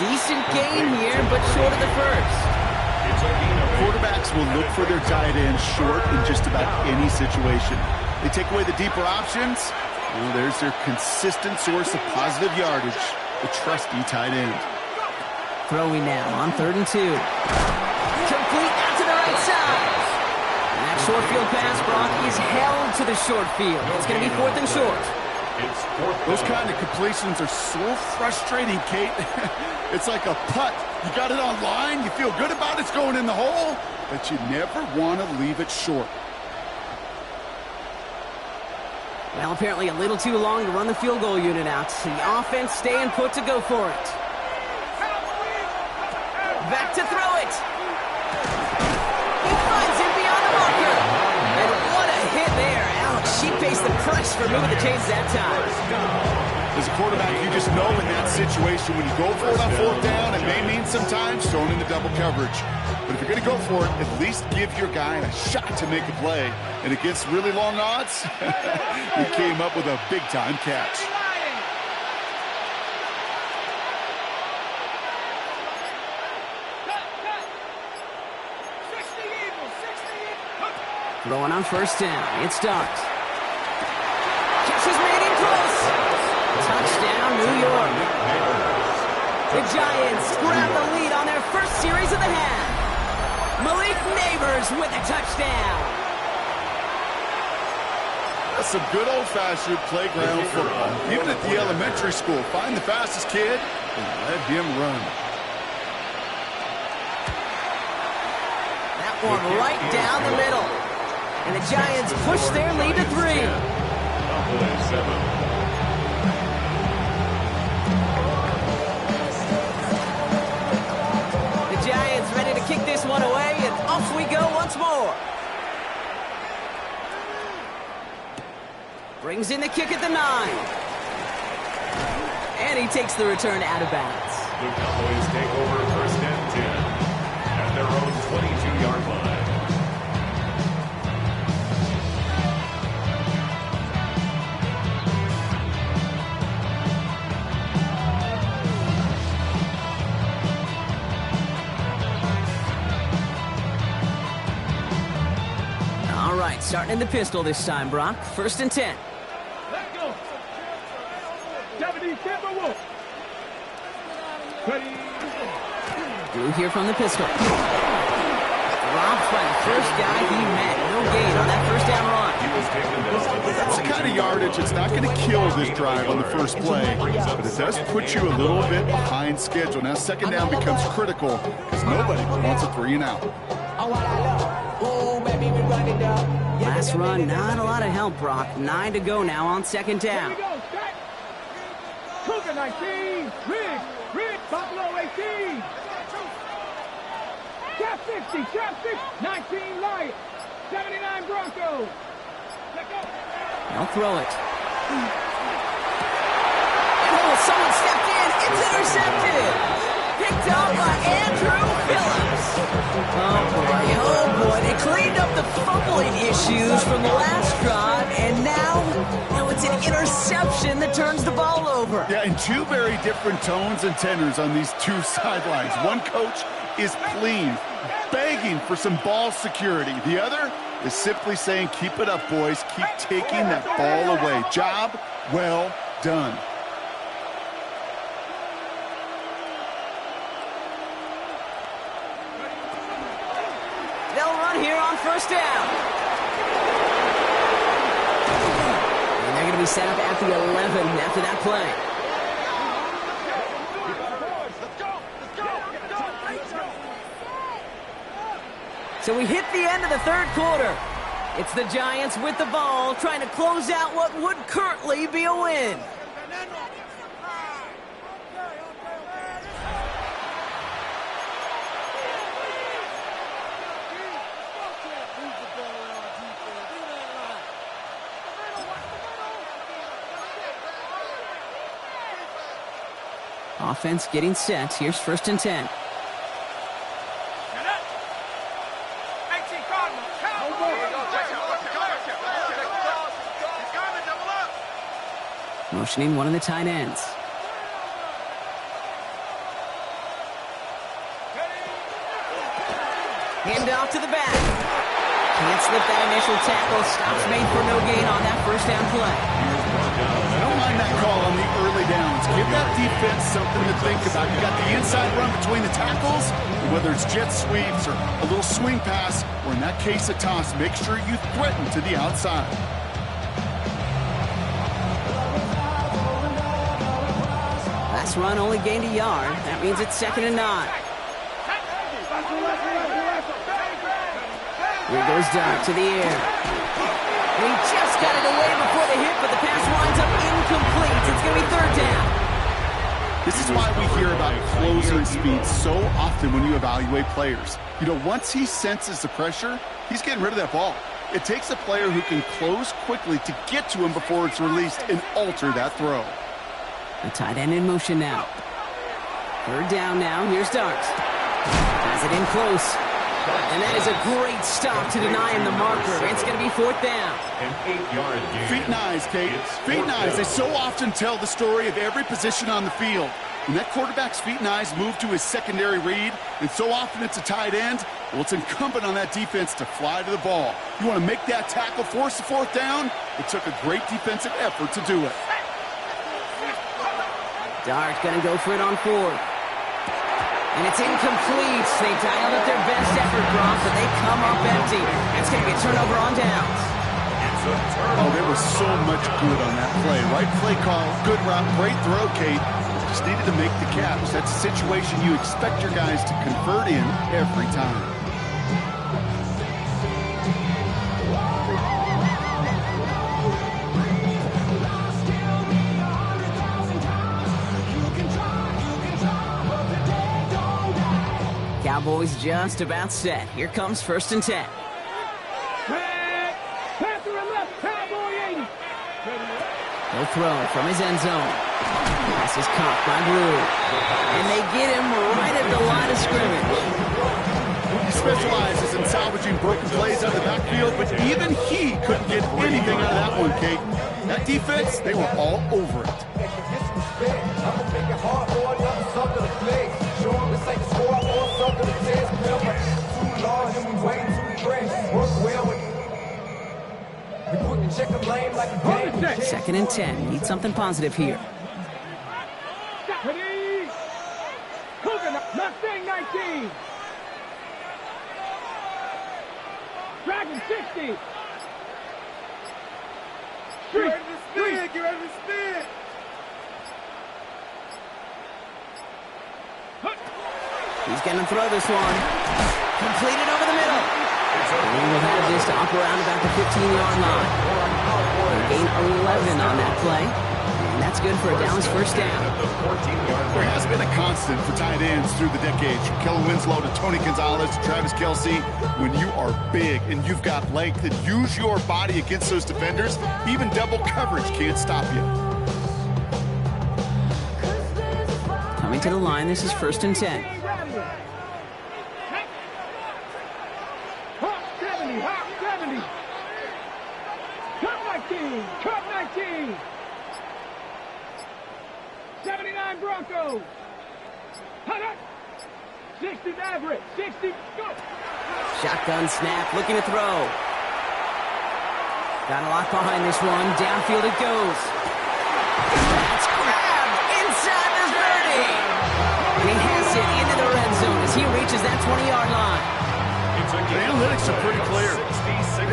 Decent gain here, but short of the first. Quarterbacks will look for their tight end short in just about any situation. They take away the deeper options. Well, there's their consistent source of positive yardage, the trusty tight end. Throwing now on 3rd and 2. Complete out to the right side. And that short field pass, Brock, is held to the short field. It's going to be 4th and short. Those kind of completions are so frustrating, Kate. It's like a putt. You got it on line, you feel good about it, it's going in the hole, but you never want to leave it short. Well, apparently a little too long to run the field goal unit out. The offense staying put to go for it. Back to throw it. He finds it beyond the marker. And what a hit there. Alex, she faced the press for moving the chains that time. As a quarterback, you just know in that situation, when you go for it on 4th down, it may mean sometimes throwing into double coverage. But if you're going to go for it, at least give your guy a shot to make a play. And against really long odds, he came up with a big-time catch. Throwing on 1st down. It's Dart. Catch is made in close. Touchdown, New York. The Giants grab the lead on their first series of the half. Malik Neighbors with a touchdown. That's some good old-fashioned playground football. Even at the elementary school, find the fastest kid and let him run. That one right down the middle. And the Giants push their lead to 3. The Giants ready to kick this one away, and off we go once more. Brings in the kick at the 9. And he takes the return out of bounds. The Cowboys take over first and 10 at their own 22-yard line. All right, starting in the pistol this time, Brock. First and 10. Let's go. 70 Timberwolves. Ready. Drew here from the pistol. Dropped by the first guy he met. No gain on that first down run. That's the kind of yardage that's not going to kill this drive on the first play, but it does put you a little bit behind schedule. Now second down becomes critical because nobody wants a 3 and out. Last run, not a lot of help, Brock. 9 to go now on second down. Here we go. Set. Cougar 19. Rig. Buffalo 18. Cap 60. 19 Lions. 79 Broncos. Let's go. They'll throw it. Oh, someone stepped in. It's intercepted. Picked up by Andrew Phillips. Oh, boy. They cleaned up the fumbling issues from the last drive, and now it's an interception that turns the ball over. Yeah, and two very different tones and tenors on these two sidelines. One coach is pleading, begging for some ball security. The other is simply saying, keep it up, boys. Keep taking that ball away. Job well done. They'll run here on first down. And they're going to be set up at the 11 after that play. So we hit the end of the third quarter. It's the Giants with the ball, trying to close out what would currently be a win. Offense getting set. Here's first and 10. Motioning one of the tight ends. Hand off to the back. Can't slip that initial tackle. Stops made for no gain on that first down play. I don't mind that call on the early downs. Give that defense something to think about. You got the inside run between the tackles, and whether it's jet sweeps or a little swing pass, or in that case a toss, make sure you threaten to the outside. Last run only gained a yard. That means it's second and 9. Here goes Dart to the air. He just got it away before the hit, but the pass winds up incomplete. It's going to be third down. This is why we hear about closing speed so often when you evaluate players. You know, once he senses the pressure, he's getting rid of that ball. It takes a player who can close quickly to get to him before it's released and alter that throw. The tight end in motion now. Third down now. Here's Dart. Has it in close. And that is a great stop to deny him the marker. It's going to be fourth down. An 8-yard gain. Feet and eyes, Kate. Feet and eyes. They so often tell the story of every position on the field. When that quarterback's feet and eyes move to his secondary read, and so often it's a tight end, well, it's incumbent on that defense to fly to the ball. You want to make that tackle, force the fourth down? It took a great defensive effort to do it. Dart going to go for it on fourth. And it's incomplete. They dialed up their best effort, Brock, but they come up empty. It's going to be a turnover on downs. Oh, there was so much good on that play. Right play call, good route, great throw, Kate. Just needed to make the catch. That's a situation you expect your guys to convert in every time. Cowboys just about set. Here comes 1st and 10. Pass to the left, Cowboy 80. He'll throw from his end zone. Pass is caught by Brew. And they get him right at the line of scrimmage. He specializes in salvaging broken plays out of the backfield, but even he couldn't get anything out of that one, Kate. That defense, they were all over it. Second and 10. Need something positive here. Mustang 19. Dragon 60. Get ready to spin. Get ready to spin. He's going to throw this one. Completed over the middle. And we'll have this to up around about the 15-yard line. They gain 11 on that play. And that's good for a Dallas first down. There has been a constant for tight ends through the decades, from Kellen Winslow to Tony Gonzalez to Travis Kelce. When you are big and you've got length and use your body against those defenders, even double coverage can't stop you. Coming to the line, this is 1st and 10. Hawk 70, Hawk 70. Cup 19, Cup 19. 79 Broncos. 60 Maverick, 60, go. Shotgun snap, looking to throw. Got a lot behind this one. Downfield it goes. That's grabbed inside the 30. And he has it into the red zone as he reaches that 20-yard line. The analytics are pretty clear.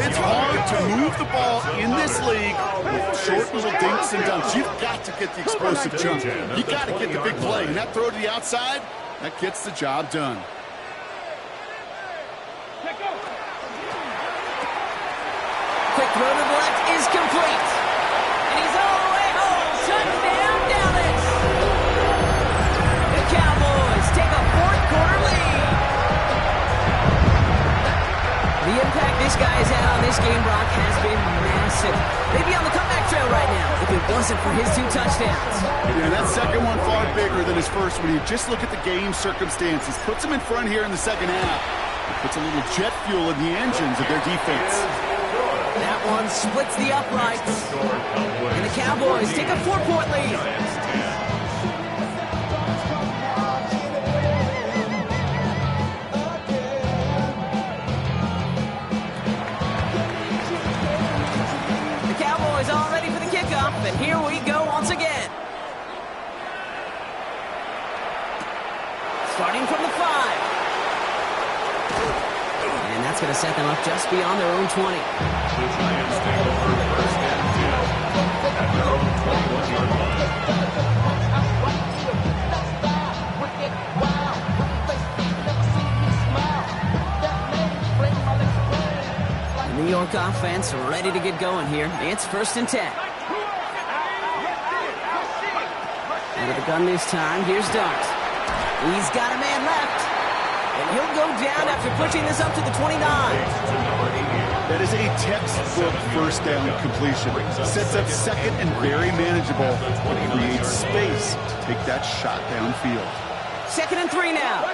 It's hard to move the ball in this league with short little dinks and dunks. You've got to get the explosive jump. You've got to get the big play. And that throw to the outside, that gets the job done. Quick throw to the left is complete. And he's all the way home. Touchdown, Dallas. The Cowboys take a fourth-quarter lead. The impact this guy has had on this game, Brock, has been massive. Maybe on the comeback trail right now if it wasn't for his 2 touchdowns. Yeah, that second one far bigger than his first when you just look at the game circumstances. Puts him in front here in the second half. It puts a little jet fuel in the engines of their defense. That one splits the uprights. And the Cowboys take a 4-point lead. All ready for the kickoff, and here we go once again. Starting from the 5. And that's going to set them up just beyond their own 20. The Giants take over 1st and 10 at their own 21-yard line. New York offense ready to get going here. It's 1st and 10. Out of the gun this time, here's Dart. He's got a man left. And he'll go down after pushing this up to the 29. That is a textbook first down completion. Sets up second and very manageable. Creates space to take that shot downfield. 2nd and 3 now.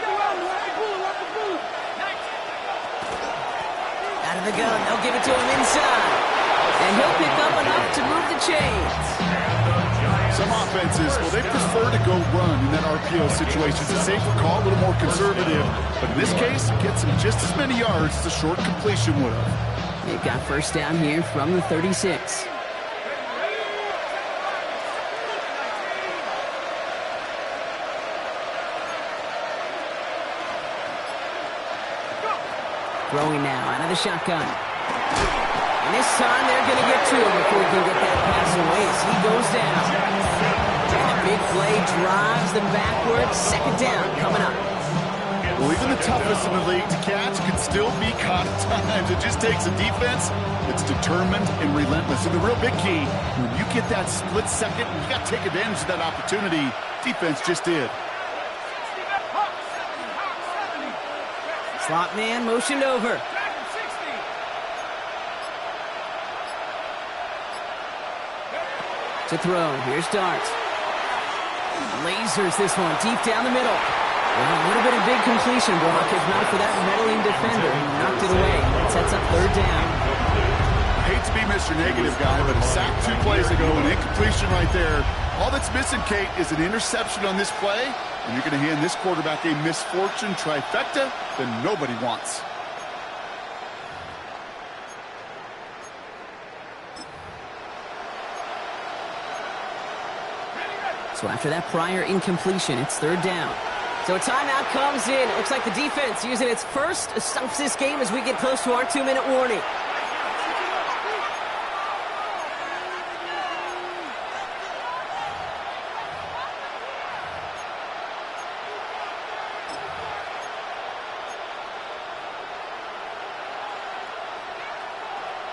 Out of the gun, they'll give it to him inside. And he'll pick up enough to move the chains. Some offenses, well, they prefer to go run in that RPO situation. It's a safer call, a little more conservative. But in this case, it gets him just as many yards as a short completion would have. They've got first down here from the 36. Throwing now out of the shotgun. And this time they're going to get to him before he can get that pass away as he goes down. And the big play drives them backwards. Second down coming up. Well, even the toughest in the league to catch can still be caught at times. It just takes a defense that's determined and relentless. And the real big key, when you get that split second, you got to take advantage of that opportunity. Defense just did. Slot man motioned over. To throw. Here's Dart. Lasers this one deep down the middle. Well, a little bit of big completion block, if not for that meddling defender. He knocked it away. That sets up third down. I hate to be Mr. Negative guy, but a sack 2 plays ago, an incompletion right there. All that's missing, Kate, is an interception on this play, and you're going to hand this quarterback a misfortune trifecta that nobody wants. So after that prior incompletion, it's third down. So a timeout comes in. It looks like the defense using its first stumps this game as we get close to our 2-minute warning.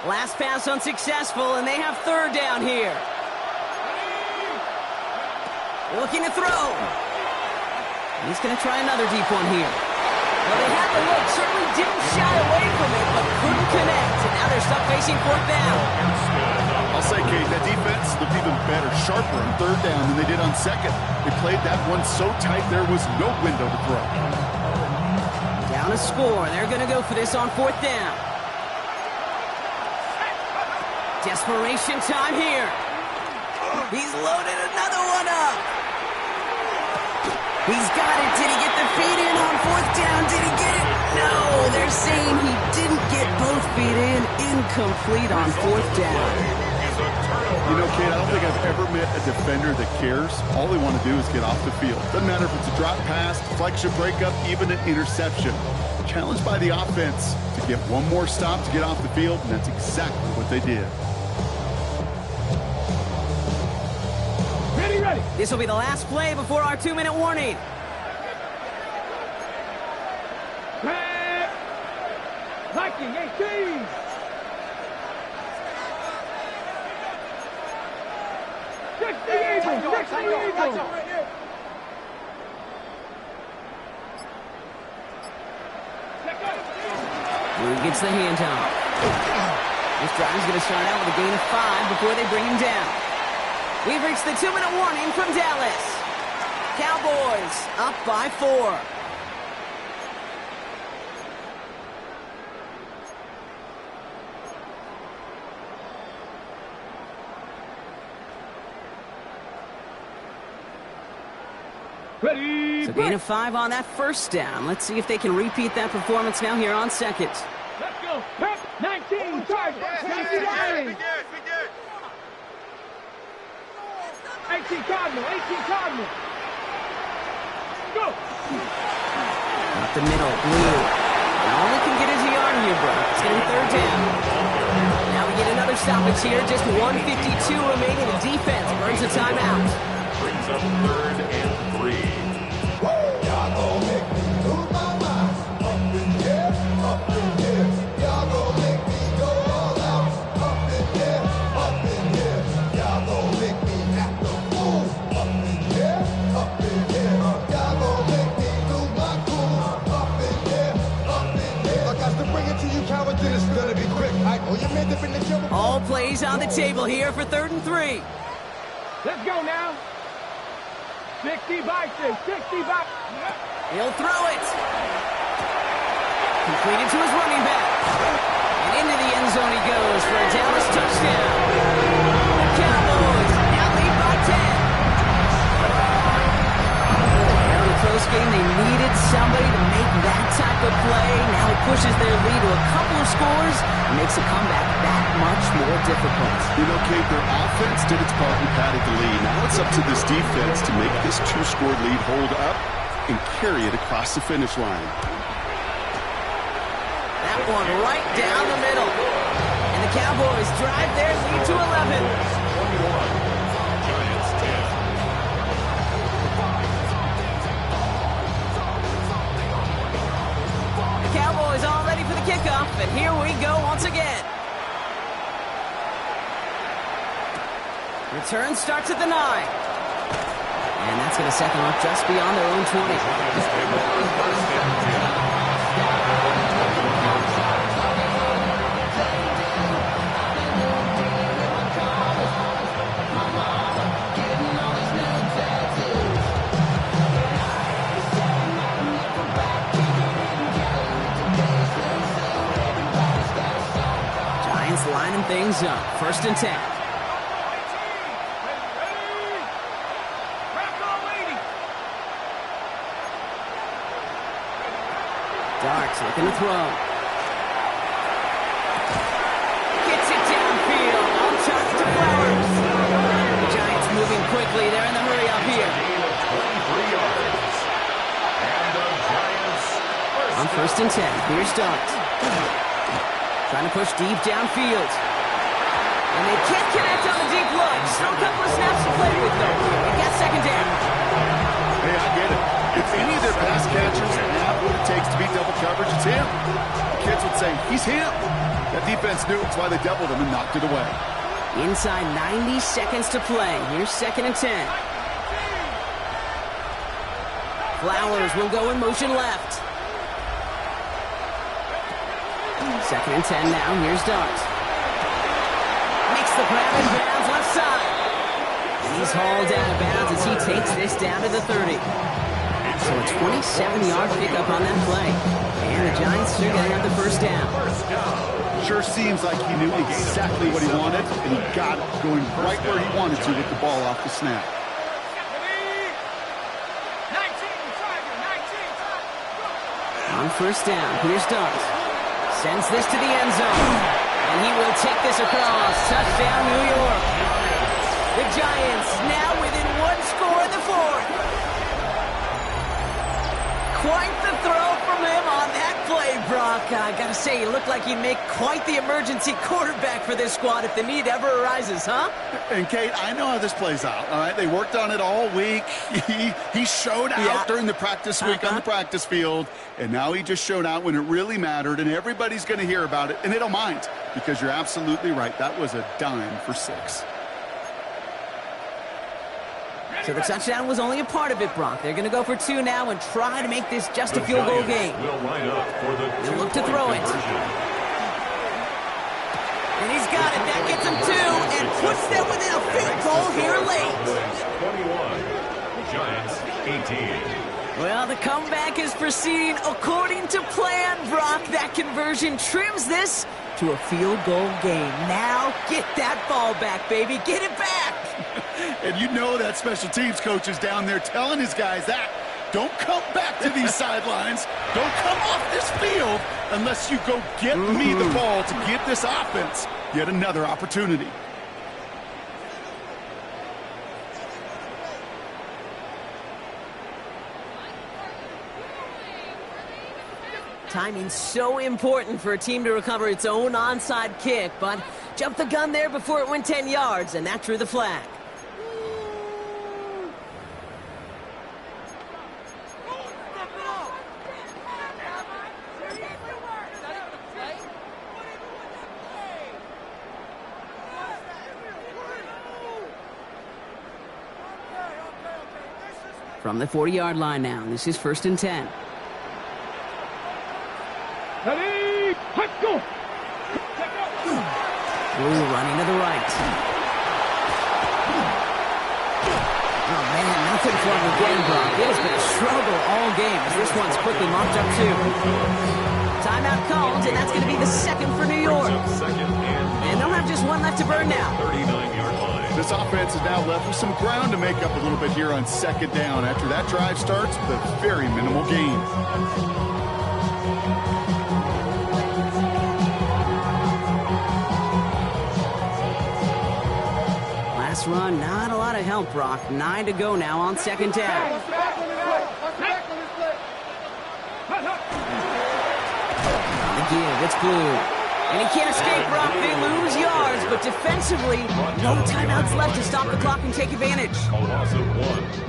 Last pass unsuccessful, and they have third down here. Looking to throw. He's going to try another deep one here. Well, they had the look. Certainly didn't shy away from it, but couldn't connect. And now they're stuck facing fourth down. I'll say, Kate, that defense looked even better, sharper on third down than they did on second. They played that one so tight there was no window to throw. Down a score. They're going to go for this on fourth down. Desperation time here. He's loaded another one up. He's got it. Did he get the feet in on fourth down? Did he get it? No, they're saying he didn't get both feet in. Incomplete on fourth down. You know, Kate, I don't think I've ever met a defender that cares. All they want to do is get off the field. Doesn't matter if it's a drop pass, deflection, breakup, even an interception. Challenged by the offense to get one more stop to get off the field, and that's exactly what they did. Ready. This will be the last play before our 2-minute warning. Viking 18. Blue gets the handoff. This drive is going to start out with a gain of 5 before they bring him down. We've reached the 2-minute warning from Dallas. Cowboys up by 4. Ready. So gain of 5 on that first down. Let's see if they can repeat that performance now here on second. Let's go. Pep. 19. Charge. 19. 18 Cardinal. Go. Up the middle, Blue. And all they can get is a yard here, bro. It's going to be third down. Now we get another stoppage here. Just 1:52 remaining. The defense burns a timeout. Brings up third and 3. Y'all gon' make me lose my mind. Up in here, up in here. Y'all gon' make me go all out. Up in here, up in here. Y'all gon' make me act a fool. Up in here, up in here. Y'all gon' make me lose my cool. Up in here, up in here. I got to bring it to you, cowards, and it's gonna be quick. Oh, you made the finish your All plays on the table here for third and 3. Let's go now. 60 by 6. 60 by. He'll throw it. Completed to his running back. And into the end zone he goes for a Dallas touchdown. The Cowboys now lead by 10. In the close game, they needed somebody to make that type of play. Now it pushes their lead to a couple of scores and makes a comeback that much more difficult. You know, Kate, their offense did its part and padded the lead. Now it's up to this defense to make this 2-score lead hold up and carry it across the finish line. That one right down the middle. And the Cowboys drive their lead to 11. 21. Giants 10. The Cowboys all ready for the kickoff, and here we go once again. Return starts at the 9. And that's going to set them up just beyond their own 20. Giants take over first and 10. Giants lining things up. First and 10. Darks looking to throw. Gets it downfield. On target to Flowers. The Giants moving quickly. They're in the hurry up here. 23 yards. And the Giants On first and 10. Here's Darks. Trying to push deep downfield. And they can't connect on the deep look. Still a couple of snaps to play with, though. We got second down. Hey, I get it. If any of their pass catchers have what it takes to beat double coverage, it's him. The kids would say, he's him. That defense knew it's why they doubled him and knocked it away. Inside 90 seconds to play. Here's second and 10. Flowers will go in motion left. Second and 10 now. Here's Darts. Makes the grab and bounds left side. He's hauled out of bounds as he takes this down to the 30. So a 27-yard pickup on that play. And the Giants are getting up the first down. Sure seems like he knew exactly what he wanted, and he got it going right where he wanted to with the ball off the snap. On first down, here's Darts. Sends this to the end zone. And he will take this across. Touchdown, New York. The Giants now within one score in the fourth. Quite the throw from him on that play, Brock. I gotta say, he looked like he'd make quite the emergency quarterback for this squad if the need ever arises, huh? And Kate, I know how this plays out, all right? They worked on it all week. He showed out during the practice week on the practice field, and now he just showed out when it really mattered, and everybody's going to hear about it, and they don't mind, because you're absolutely right. That was a dime for 6. So the touchdown was only a part of it, Brock. They're going to go for 2 now and try to make this just a field goal game. Will line up for the They'll look to throw it. And he's got it. That gets him 2 and puts them within a field goal here late. 21. Giants 18. Well, the comeback is proceeding according to plan, Brock. That conversion trims this to a field goal game. Now get that ball back, baby. Get it back. And you know that special teams coach is down there telling his guys that. Don't come back to these sidelines. Don't come off this field unless you go get me the ball to give this offense yet another opportunity. Timing's so important for a team to recover its own onside kick, but jumped the gun there before it went 10 yards, and that drew the flag. From the 40-yard line now, this is first and 10. Ready, let's go! Blue running to the right. Oh, man, nothing for him again, Brock. It has been a struggle all game as this one's quickly mopped up, too. Timeout called, and that's going to be the second for New York. And they'll have just one left to burn now. 39-yard line. This offense is now left with some ground to make up a little bit here on second down after that drive starts with a very minimal gain. Last run, not a lot of help, Brock. 9 to go now on second down. On the give, it's Blue. And he can't escape, Brock. They lose yards, but defensively, no timeouts left to stop the clock and take advantage. A loss of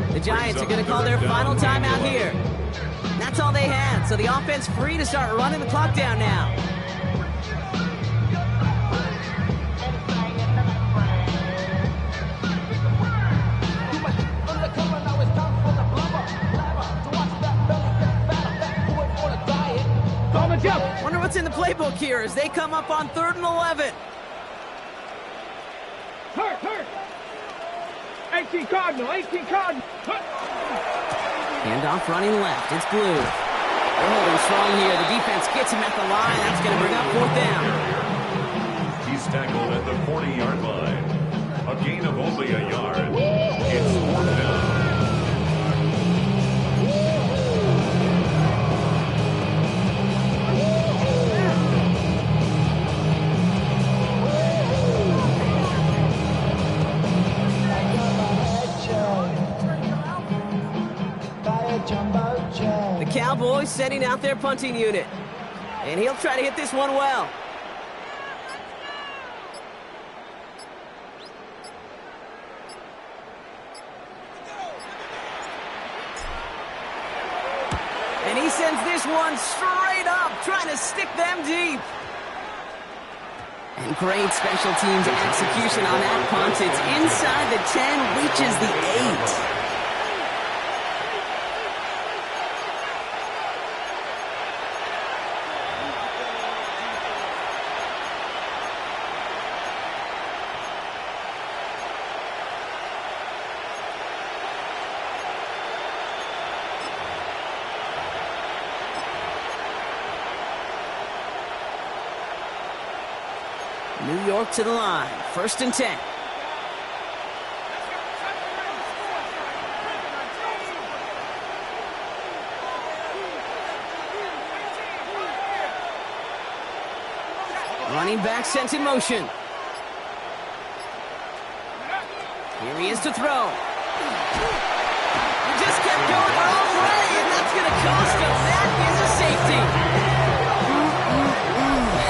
1. The Giants are going to call their final timeout here. That's all they had, so the offense free to start running the clock down now. Wonder what's in the playbook here as they come up on 3rd and 11. Hurt. 18 Cardinal. Handoff running left. It's Blue. They're holding strong here. The defense gets him at the line. That's going to bring up 4th down. He's tackled at the 40-yard line. A gain of only a yard. It's 4th down. The Cowboys setting out their punting unit. And he'll try to hit this one well. And he sends this one straight up, trying to stick them deep. And great special teams execution on that punt. It's inside the 10, reaches the 8. New York to the line. 1st and 10. Running back sent in motion. Here he is to throw. He just kept going all the way, and that's going to cost him. That is a safety.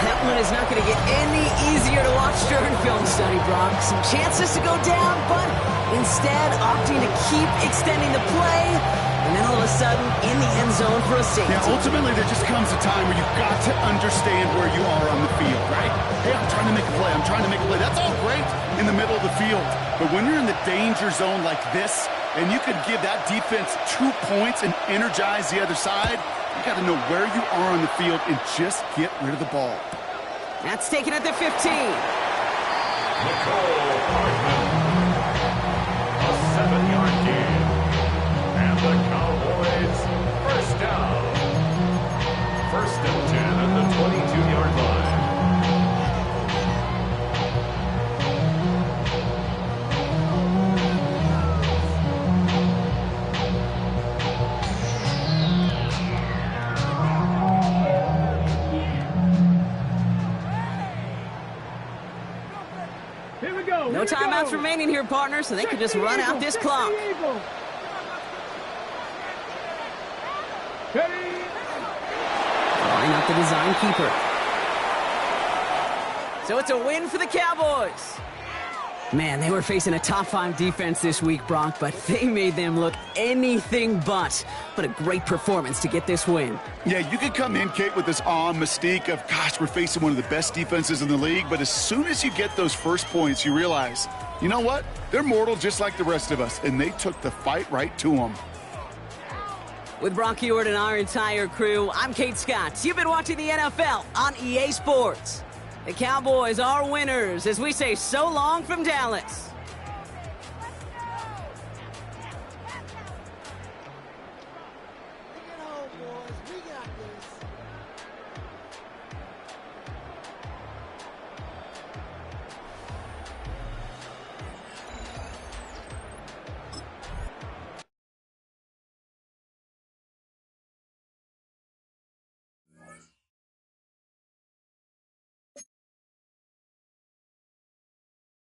That one is not going to get any easier to watch during film study, Brock. Some chances to go down, but instead opting to keep extending the play, and then all of a sudden in the end zone for a safety. Yeah, ultimately there just comes a time where you've got to understand where you are on the field, right? Hey, I'm trying to make a play. That's all great in the middle of the field. But when you're in the danger zone like this, and you could give that defense 2 points and energize the other side, you got to know where you are on the field and just get rid of the ball. That's taken at the 15. Nicole Hardman. A 7-yard gain. And the Cowboys first down. 1st and 10 at the 22-yard line. No timeouts remaining here, partner, so they can just run out this clock. Line up the design keeper. So it's a win for the Cowboys. Man, they were facing a top 5 defense this week, Brock, but they made them look anything but. What a great performance to get this win. Yeah, you could come in, Kate, with this awe and mystique of, gosh, we're facing one of the best defenses in the league, but as soon as you get those first points, you realize, you know what? They're mortal just like the rest of us, and they took the fight right to them. With Brock Ewart and our entire crew, I'm Kate Scott. You've been watching the NFL on EA Sports. The Cowboys are winners as we say so long from Dallas.